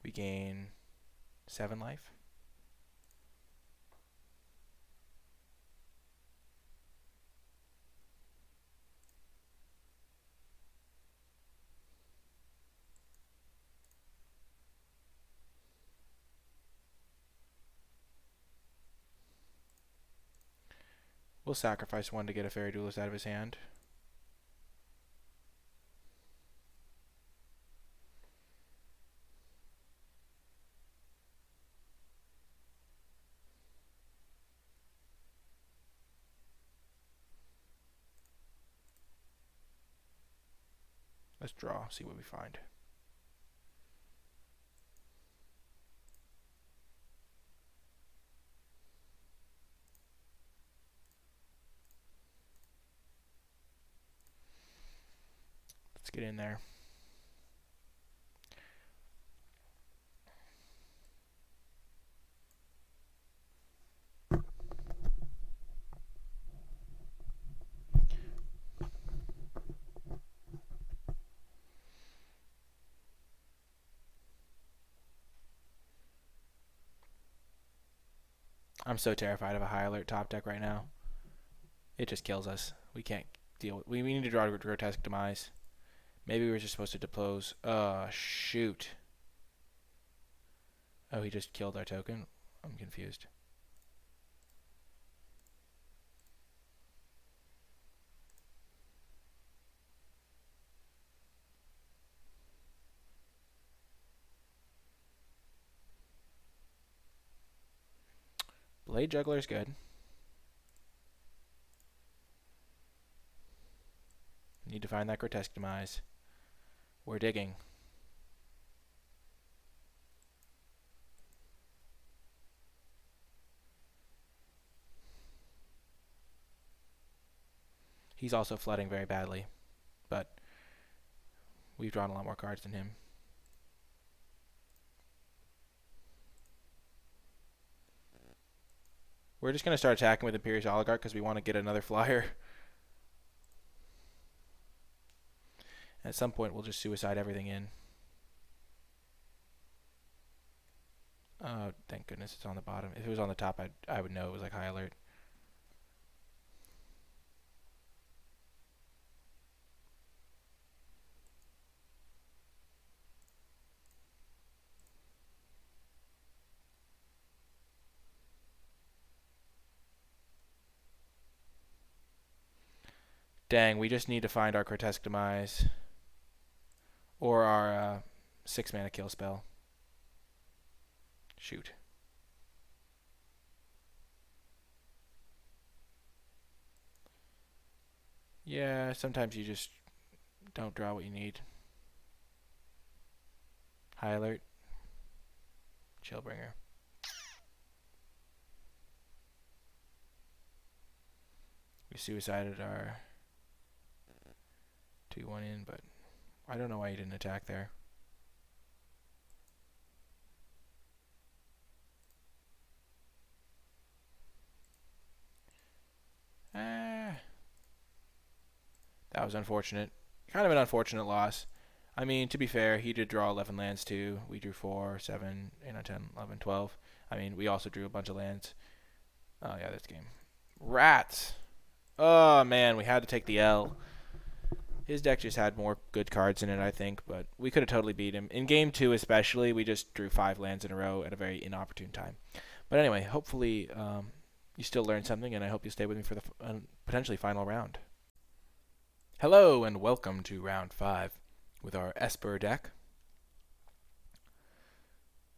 We gain 7 life. We'll sacrifice 1 to get a Fairy Duelist out of his hand. Let's draw, see what we find. Let's get in there. I'm so terrified of a high alert top deck right now. It just kills us. We can't deal with. We need to draw a Grotesque Demise. Maybe we were just supposed to depose. Shoot. Oh, he just killed our token? I'm confused. Blade Juggler's good. Need to find that Grotesque Demise. We're digging. He's also flooding very badly, but we've drawn a lot more cards than him. We're just going to start attacking with Imperious Oligarch because we want to get another flyer. At some point, we'll just suicide everything in. Oh, thank goodness it's on the bottom. If it was on the top, I would know it was like high alert. Dang, we just need to find our Grotesque Demise. Or our 6-mana kill spell. Shoot. Yeah, sometimes you just don't draw what you need. High alert. Chillbringer. We suicided our 2-1 in, but I don't know why he didn't attack there. That was unfortunate. Kind of an unfortunate loss. I mean, to be fair, he did draw 11 lands too. We drew 4, 7, 8, 9, 10, 11, 12. I mean, we also drew a bunch of lands. Oh, yeah, this game. Rats! Oh, man, we had to take the L. His deck just had more good cards in it, I think, but we could have totally beat him. In Game 2 especially, we just drew 5 lands in a row at a very inopportune time. But anyway, hopefully you still learned something, and I hope you stay with me for the potentially final round. Hello, and welcome to round 5 with our Esper deck.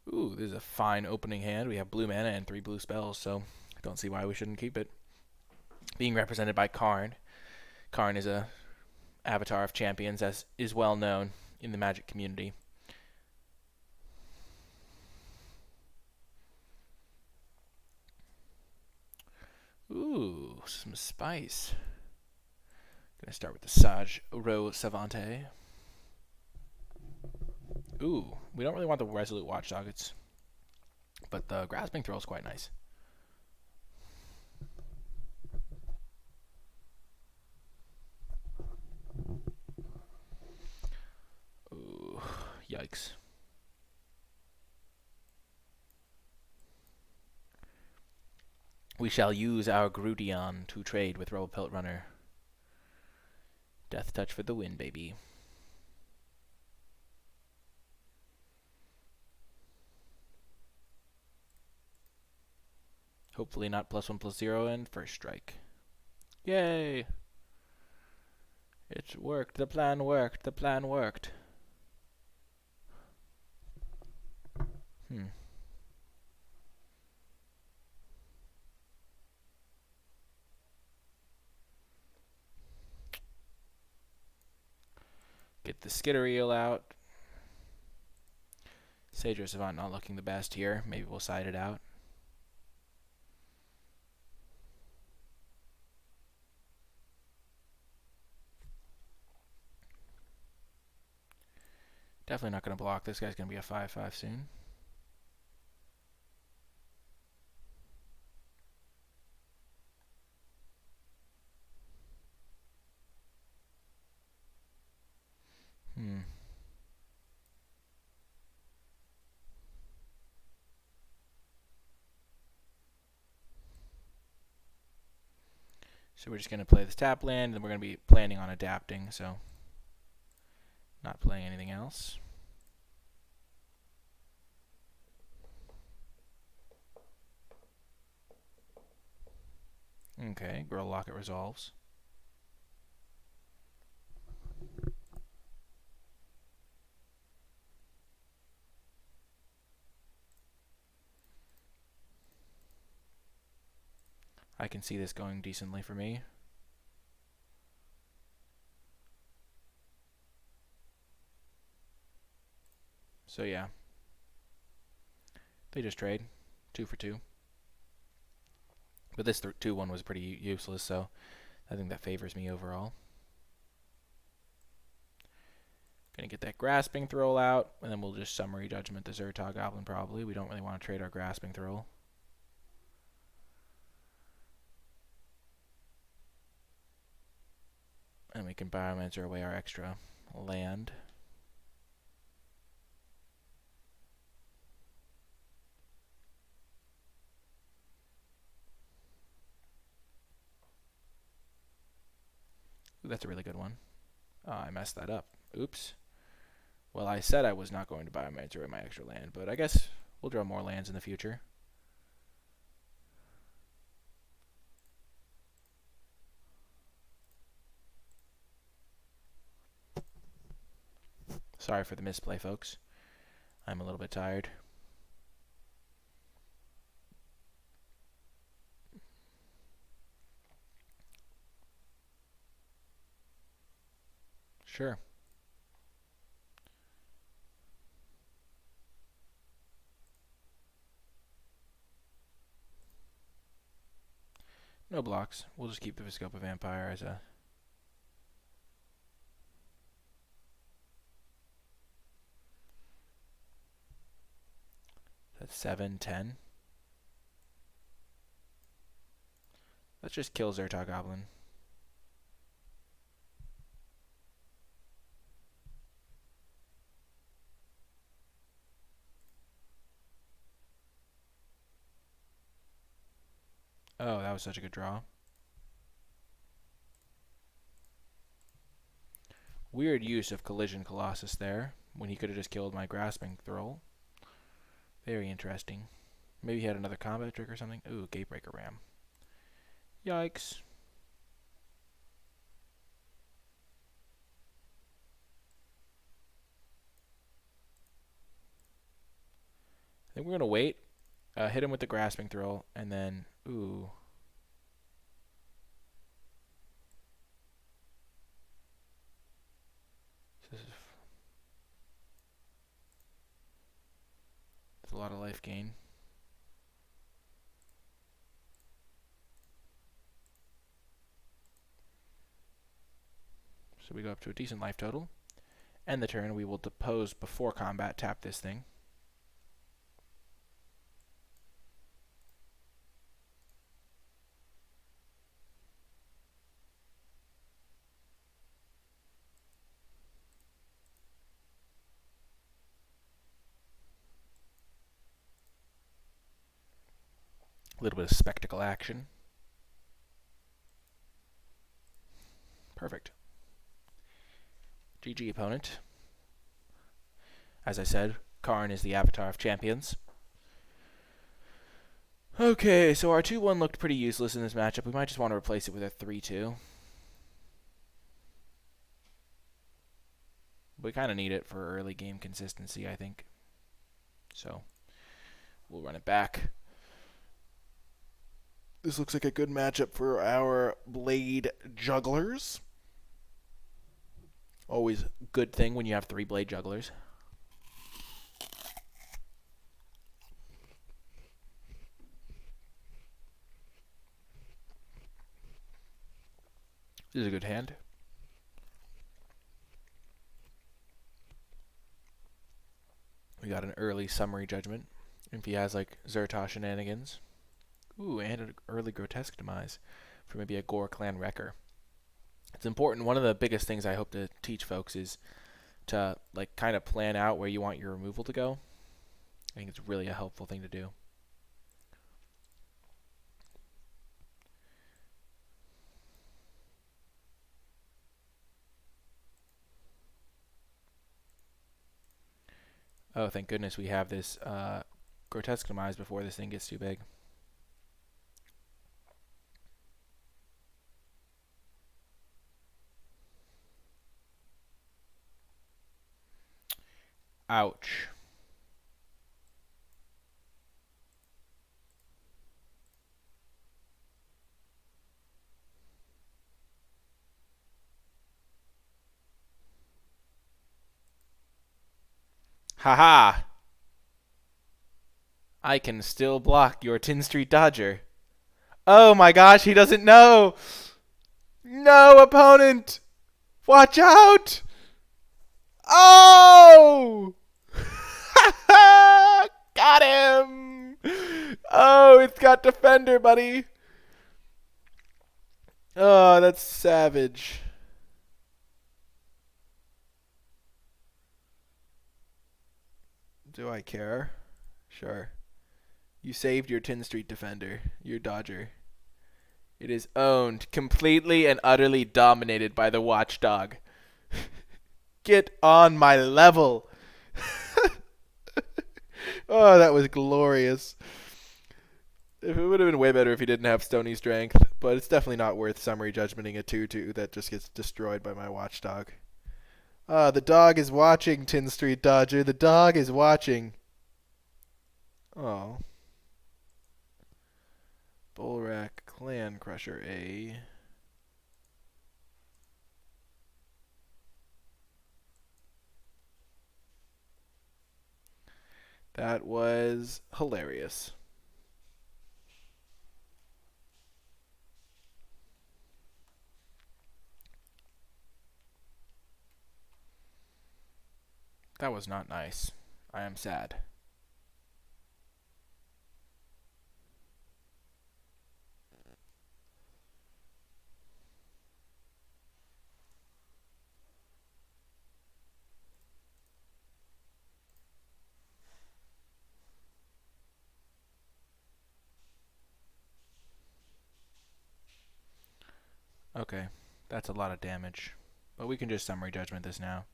Ooh, this is a fine opening hand. We have blue mana and 3 blue spells, so I don't see why we shouldn't keep it. Being represented by Karn. Karn is a avatar of champions, as is well known in the Magic community. Ooh, some spice. Gonna start with the Sage Ro Savante. Ooh, we don't really want the Resolute Watchdog, but the Grasping Throw is quite nice. Ooh, yikes. We shall use our Grudion to trade with Robopelt Runner. Death Touch for the win, baby. Hopefully not +1/+0 and first strike. Yay! It worked. The plan worked. The plan worked. Get the Skittereel out. Sage Savant not looking the best here. Maybe we'll side it out. Definitely not going to block. This guy's going to be a 5/5 soon. So we're just going to play this tap land, and we're going to be planning on adapting, so not playing anything else. Okay, Girl Locket resolves. I can see this going decently for me. So yeah. They just trade. 2 for 2. But this 2-1 was pretty useless, so I think that favors me overall. Gonna get that Grasping Throw out, and then we'll just Summary Judgment the Zertog Goblin probably. We don't really want to trade our Grasping Throw. And we can Biomancer away our extra land. Ooh, that's a really good one. Oh, I messed that up. Oops. Well, I said I was not going to Biomancer away my extra land, but I guess we'll draw more lands in the future. Sorry for the misplay, folks. I'm a little bit tired. Sure. No blocks. We'll just keep the Viscopa Vampire as a... That's 7, 10. Let's just kill Zertog Goblin. Oh, that was such a good draw. Weird use of Collision Colossus there, when he could have just killed my Grasping Throw. Very interesting. Maybe he had another combat trick or something. Ooh, Gatebreaker Ram. Yikes. I think we're going to wait, hit him with the Grasping Throw, and then, ooh. This is a lot of life gain. So we go up to a decent life total. End the turn. We will depose before combat, tap this thing. A little bit of spectacle action. Perfect. GG, opponent. As I said, Karn is the avatar of champions. Okay, so our 2-1 looked pretty useless in this matchup. We might just want to replace it with a 3-2. We kind of need it for early game consistency, I think. So, we'll run it back. This looks like a good matchup for our Blade Jugglers. Always a good thing when you have 3 Blade Jugglers. This is a good hand. We got an early Summary Judgment. If he has like Zerta shenanigans. Ooh, and an early Grotesque Demise for maybe a Gore Clan Wrecker. It's important. One of the biggest things I hope to teach folks is to like kind of plan out where you want your removal to go. I think it's really a helpful thing to do. Oh, thank goodness we have this Grotesque Demise before this thing gets too big. Ouch. Haha! I can still block your Tin Street Dodger. Oh my gosh, he doesn't know! No, opponent! Watch out! Oh! Got him! Oh, it's got Defender, buddy. Oh, that's savage. Do I care? Sure. You saved your Tin Street Defender, your Dodger. It is owned, completely and utterly dominated by the Watchdog. Get on my level. Oh, that was glorious. It would have been way better if he didn't have Stony Strength, but it's definitely not worth summary judgmenting a 2-2 that just gets destroyed by my Watchdog. The dog is watching, Tin Street Dodger. The dog is watching. Oh. Bullrack, Clan Crusher A. That was hilarious. That was not nice. I am sad. Okay, that's a lot of damage. But we can just summary judgment this now.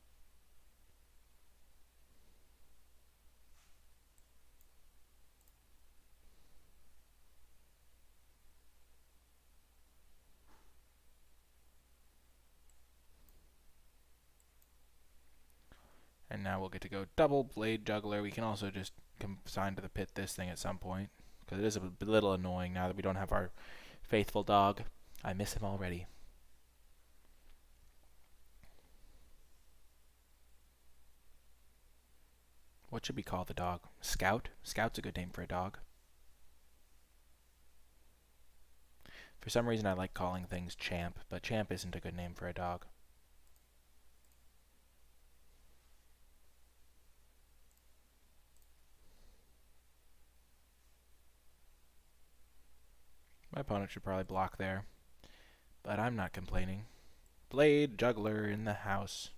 And now we'll get to go double Blade Juggler. We can also just consign to the pit this thing at some point, because it is a little annoying now that we don't have our faithful dog. I miss him already. What should we call the dog? Scout? Scout's a good name for a dog. For some reason I like calling things Champ, but Champ isn't a good name for a dog. My opponent should probably block there, but I'm not complaining. Blade Juggler in the house.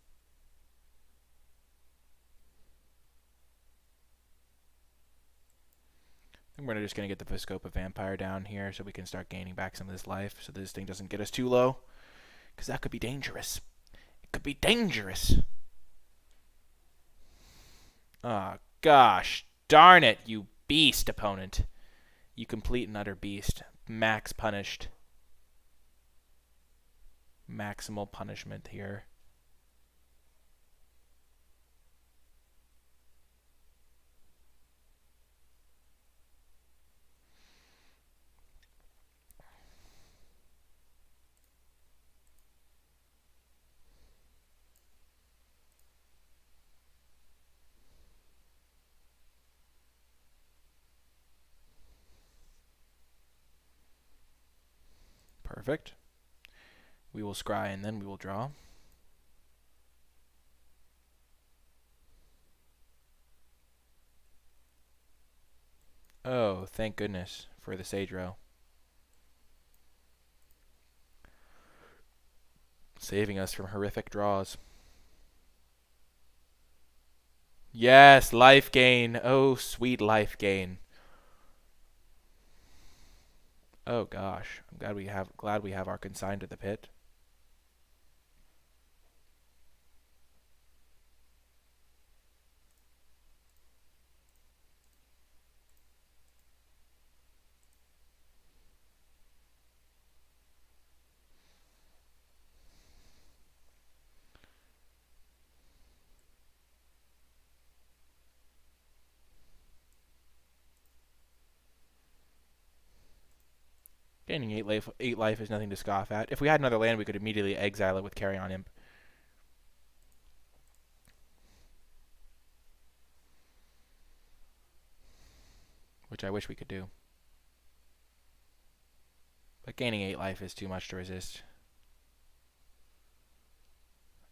I think we're just going to get the Viscopa Vampire down here so we can start gaining back some of this life so this thing doesn't get us too low, because that could be dangerous. It could be dangerous. Oh, gosh. Darn it, you beast, opponent. You complete and utter beast. Max punished. Maximal punishment here. Perfect. We will scry and then we will draw. Oh, thank goodness for the Sage Row. Saving us from horrific draws. Yes, life gain. Oh, sweet life gain. Oh gosh, I'm glad we have our consign to the pit. Gaining 8 life is nothing to scoff at. If we had another land, we could immediately exile it with Carry On Imp. which I wish we could do. But gaining 8 life is too much to resist.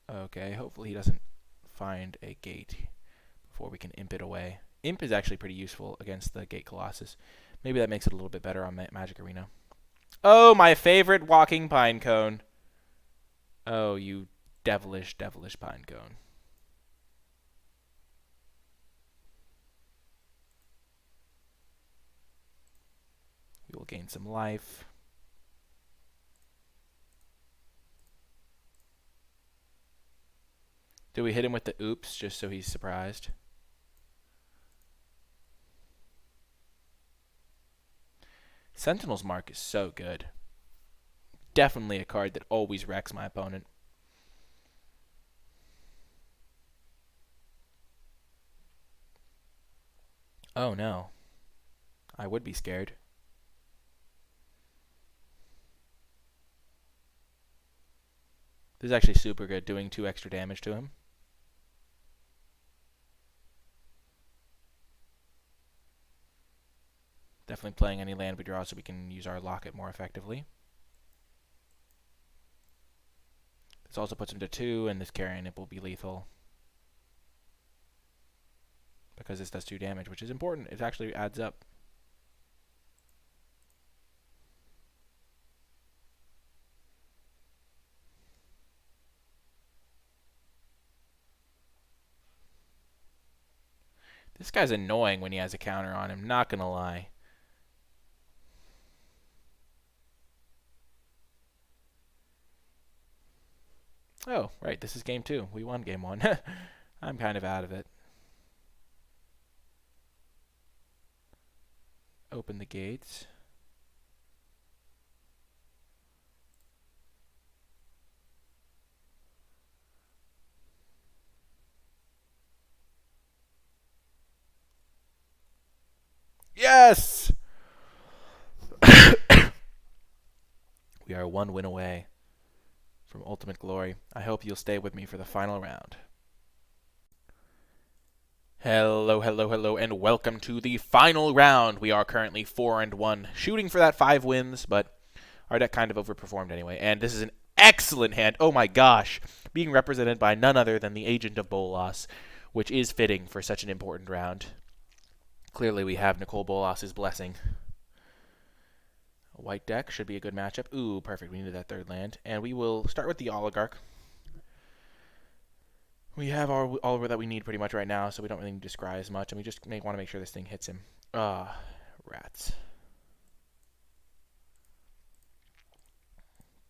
Okay, hopefully he doesn't find a gate before we can imp it away. Imp is actually pretty useful against the Gate Colossus. Maybe that makes it a little bit better on Magic Arena. Oh, my favorite walking pine cone. Oh, you devilish, devilish pine cone. We will gain some life. Do we hit him with the oops just so he's surprised? Sentinel's Mark is so good. Definitely a card that always wrecks my opponent. Oh no. I would be scared. This is actually super good, doing 2 extra damage to him. Definitely playing any land we draw so we can use our locket more effectively. This also puts him to 2, and this carrying it will be lethal. Because this does 2 damage, which is important. It actually adds up. This guy's annoying when he has a counter on him, not gonna lie. Oh, right, this is game 2. We won game 1. I'm kind of out of it. Open the gates. Yes! We are 1 win away from ultimate glory. I hope you'll stay with me for the final round. Hello, hello, hello, and welcome to the final round. We are currently 4-1, shooting for that 5 wins, but our deck kind of overperformed anyway. And this is an excellent hand. Oh my gosh. Being represented by none other than the Agent of Bolas, which is fitting for such an important round. Clearly we have Nicole Bolas's blessing. A white deck should be a good matchup. Ooh, perfect. We needed that 3rd land. And we will start with the Oligarch. We have all that we need pretty much right now, so we don't really need to scry as much. And we just want to make sure this thing hits him. Rats.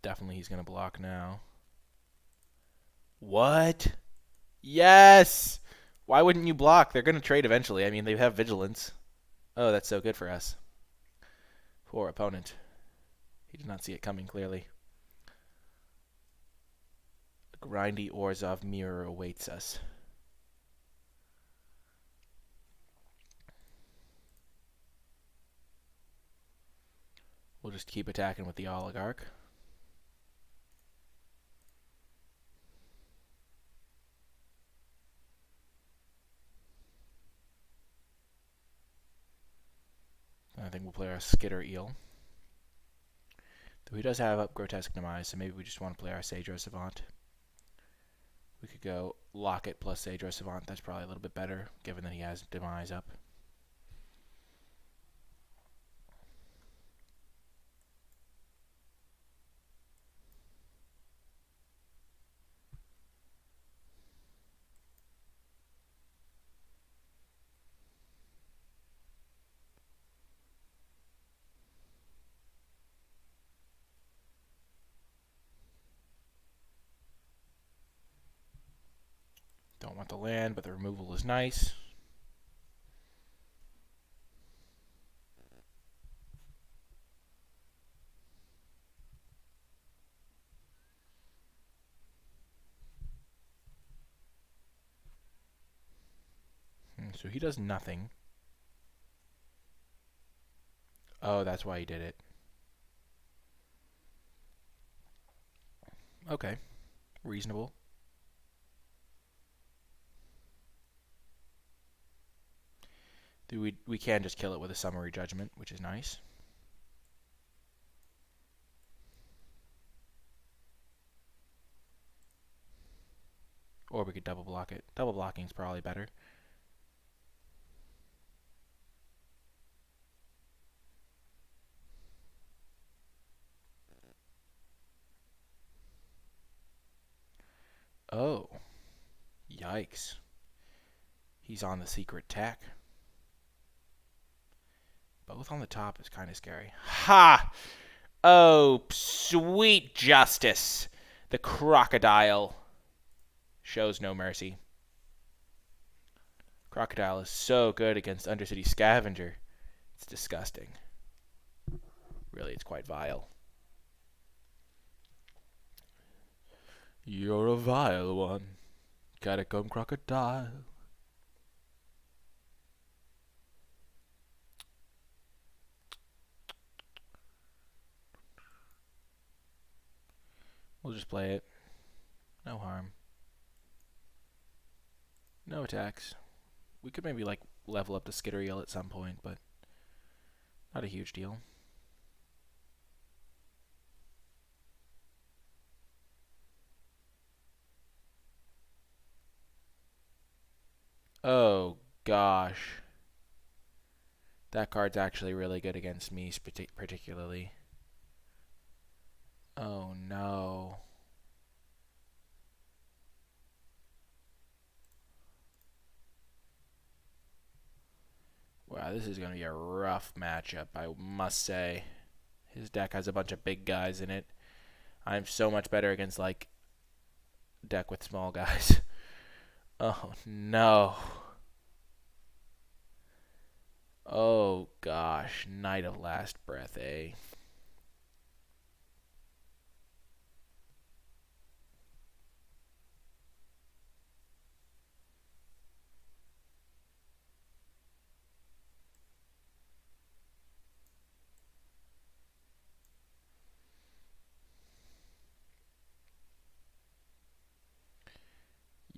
Definitely he's going to block now. What? Yes! Why wouldn't you block? They're going to trade eventually. I mean, they have Vigilance. Oh, that's so good for us. Poor opponent. He did not see it coming, clearly. A grindy Orzhov mirror awaits us. We'll just keep attacking with the Oligarch. I think we'll play our Skitter Eel. Though he does have up Grotesque Demise, so maybe we just want to play our Sagro Savant. We could go Locket plus Sagro Savant. That's probably a little bit better, given that he has Demise up. Don't want the land, but the removal is nice. So he does nothing. Oh, that's why he did it. Okay. Reasonable. We can just kill it with a Summary Judgment, which is nice. Or we could double block it. Double blocking is probably better. Oh. Yikes. He's on the secret tech. Both on the top is kind of scary. Ha! Oh, sweet justice. The crocodile shows no mercy. Crocodile is so good against Undercity Scavenger. It's disgusting. Really, it's quite vile. You're a vile one. Catacomb crocodile. We'll just play it. No harm. No attacks. We could maybe like level up the Skitteriel at some point, but not a huge deal. Oh gosh. That card's actually really good against me particularly. Oh no. Wow, this is going to be a rough matchup, I must say. His deck has a bunch of big guys in it. I'm so much better against, like, deck with small guys. Oh, no. Oh, gosh. Knight of Last Breath, eh?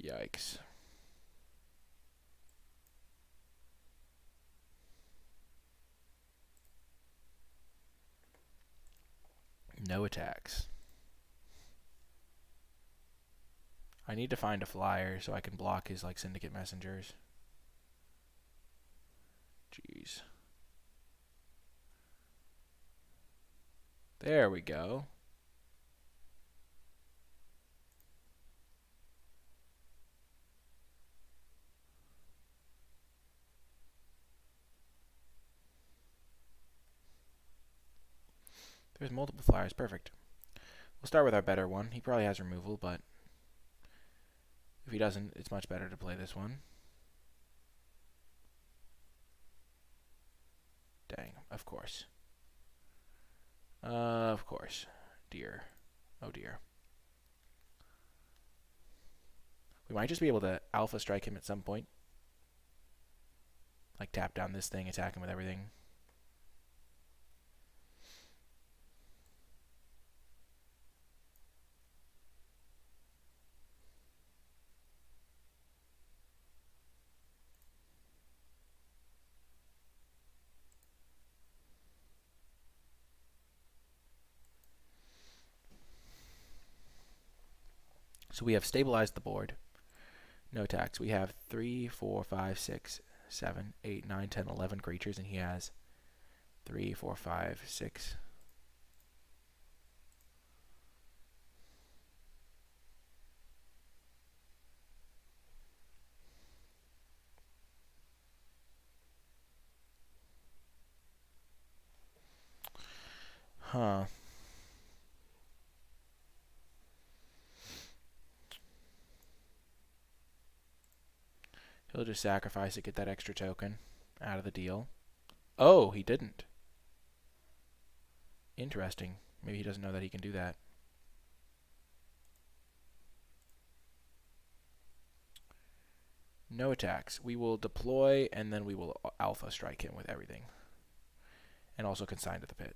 Yikes. No attacks. I need to find a flyer so I can block his, like, Syndicate Messengers. Jeez. There we go. There's multiple flyers. Perfect. We'll start with our better one. He probably has removal, but if he doesn't, it's much better to play this one. Dang, of course. Of course. Dear. Oh dear. We might just be able to alpha strike him at some point. Like tap down this thing, attack him with everything. So we have stabilized the board. No attacks. We have 3, 4, 5, 6, 7, 8, 9, 10, 11 creatures, and he has 3, 4, 5, 6. Huh. He'll just sacrifice it, get that extra token out of the deal. Oh, he didn't. Interesting. Maybe he doesn't know that he can do that. No attacks. We will deploy, and then we will alpha strike him with everything. And also consign to the pit.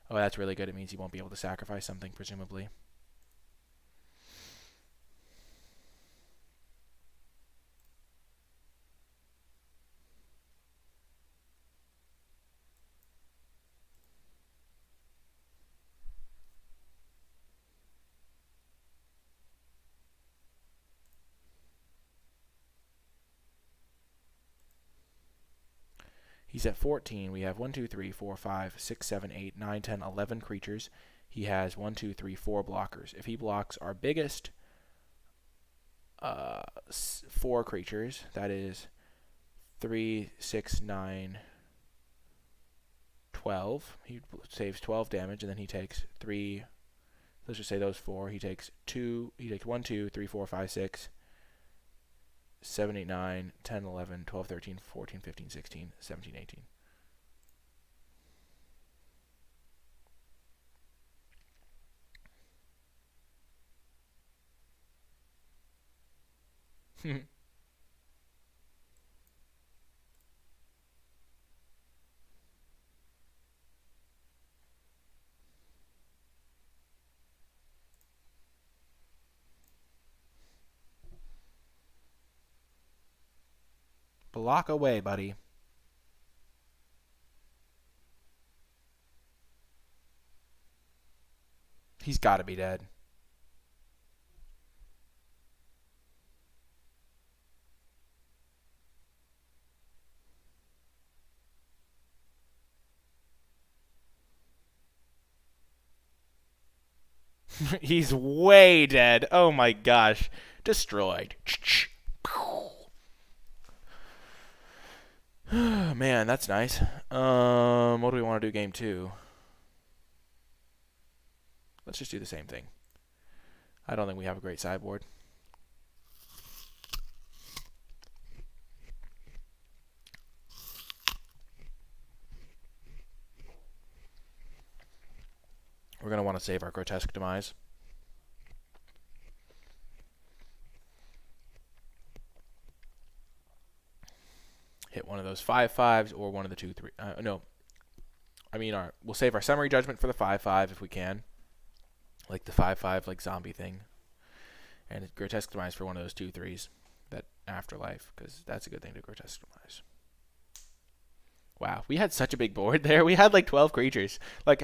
Oh, that's really good. It means he won't be able to sacrifice something, presumably. He's at 14. We have 1, 2, 3, 4, 5, 6, 7, 8, 9, 10, 11 creatures. He has 1, 2, 3, 4 blockers. If he blocks our biggest 4 creatures, that is 3, 6, 9, 12. He saves 12 damage, and then he takes 3. Let's just say those 4. He takes 2. He takes 1, 2, 3, 4, 5, 6, 7, 8, 9, 10, 11, 12, 13, 14, 15, 16, 17, 18. Block away, buddy. He's got to be dead. He's way dead. Oh my gosh. Destroyed. Man, that's nice. What do we want to do game 2? Let's just do the same thing. I don't think we have a great sideboard. We're going to want to save our Grotesque Demise. Hit one of those 5/5s or one of the 2/3. No. I mean, we'll save our Summary Judgment for the 5/5 if we can. Like the 5/5 like zombie thing. And Grotesque Demise for one of those 2/3. That Afterlife, because that's a good thing to Grotesque Demise. Wow, we had such a big board there. We had like 12 creatures. Like,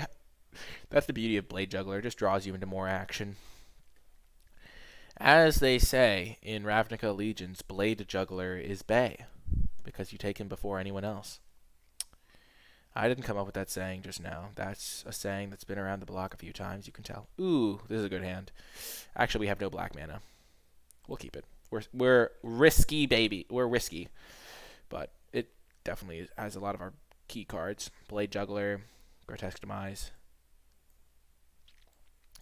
that's the beauty of Blade Juggler. It just draws you into more action. As they say in Ravnica Allegiance, Blade Juggler is Bay, because you take him before anyone else. I didn't come up with that saying just now. That's a saying that's been around the block a few times, you can tell. Ooh, this is a good hand. Actually, we have no black mana. We'll keep it. We're risky, baby. We're risky. But it definitely has a lot of our key cards. Blade Juggler, Grotesque Demise.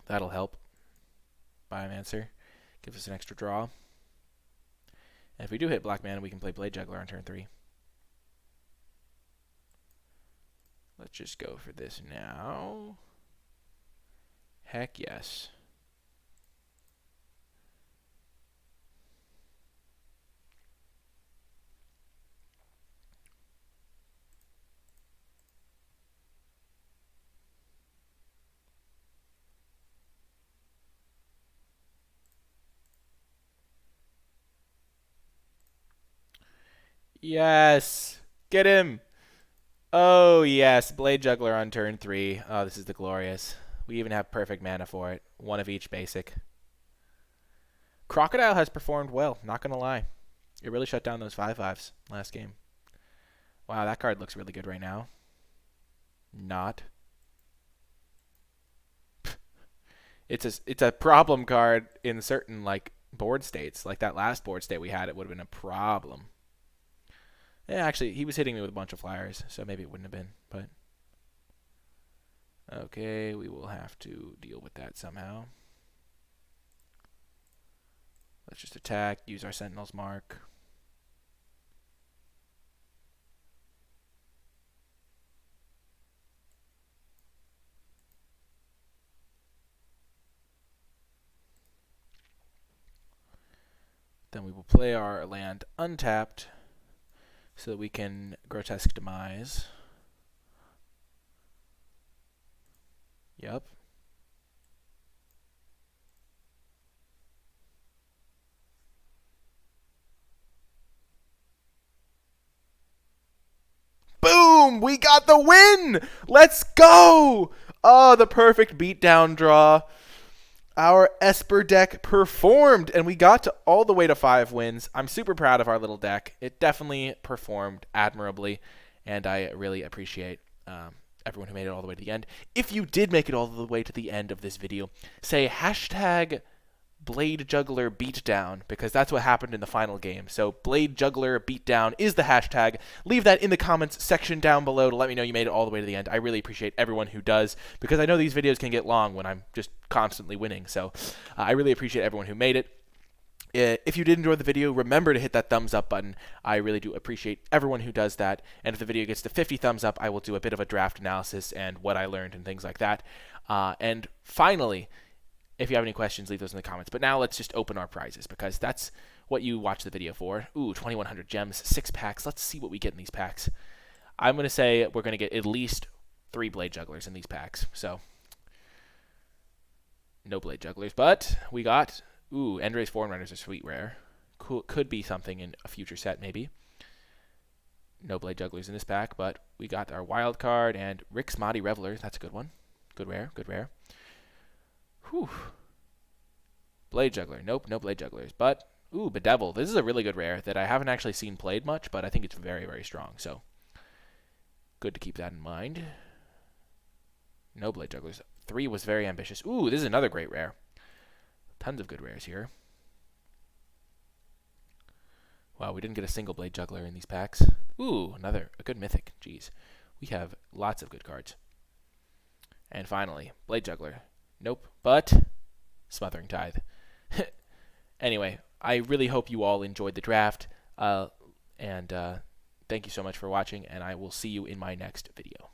That'll help. Biomancer. Gives us an extra draw. And if we do hit black mana, we can play Blade Juggler on turn 3. Let's just go for this now. Heck yes. Yes! Get him! Oh, yes. Blade Juggler on turn 3. Oh, this is the glorious. We even have perfect mana for it. One of each basic. Crocodile has performed well, not going to lie. It really shut down those 5/5s last game. Wow, that card looks really good right now. Not. It's a problem card in certain like board states. Like that last board state we had, it would have been a problem. Yeah, actually, he was hitting me with a bunch of flyers, so maybe it wouldn't have been, but... Okay, we will have to deal with that somehow. Let's just attack, use our Sentinel's Mark. Then we will play our land untapped, so that we can Grotesque Demise. Yep. Boom! We got the win! Let's go! Oh, the perfect beatdown draw. Our Esper deck performed, and we got to all the way to 5 wins. I'm super proud of our little deck. It definitely performed admirably, and I really appreciate everyone who made it all the way to the end. If you did make it all the way to the end of this video, say hashtag Blade Juggler Beatdown, because that's what happened in the final game. So Blade Juggler Beatdown is the hashtag. Leave that in the comments section down below to let me know you made it all the way to the end. I really appreciate everyone who does, because I know these videos can get long when I'm just constantly winning. So I really appreciate everyone who made it. If you did enjoy the video, remember to hit that thumbs up button. I really do appreciate everyone who does that. And if the video gets to 50 thumbs up, I will do a bit of a draft analysis and what I learned and things like that. And finally, if you have any questions, leave those in the comments. But now let's just open our prizes, because that's what you watch the video for. Ooh, 2,100 gems, 6 packs. Let's see what we get in these packs. I'm going to say we're going to get at least 3 Blade Jugglers in these packs. So, no Blade Jugglers, but we got... Ooh, Endray's Forerunners are sweet rare. Could be something in a future set, maybe. No Blade Jugglers in this pack, but we got our wild card and Rick's Mahdi Reveler. That's a good one. Good rare, good rare. Whew. Blade Juggler. Nope, no Blade Jugglers. But, ooh, Bedevil. This is a really good rare that I haven't actually seen played much, but I think it's very, very strong. So, good to keep that in mind. No Blade Jugglers. 3 was very ambitious. Ooh, this is another great rare. Tons of good rares here. Wow, we didn't get a single Blade Juggler in these packs. Ooh, a good mythic. Jeez. We have lots of good cards. And finally, Blade Juggler. Nope, but Smothering Tithe. Anyway, I really hope you all enjoyed the draft. And thank you so much for watching, and I will see you in my next video.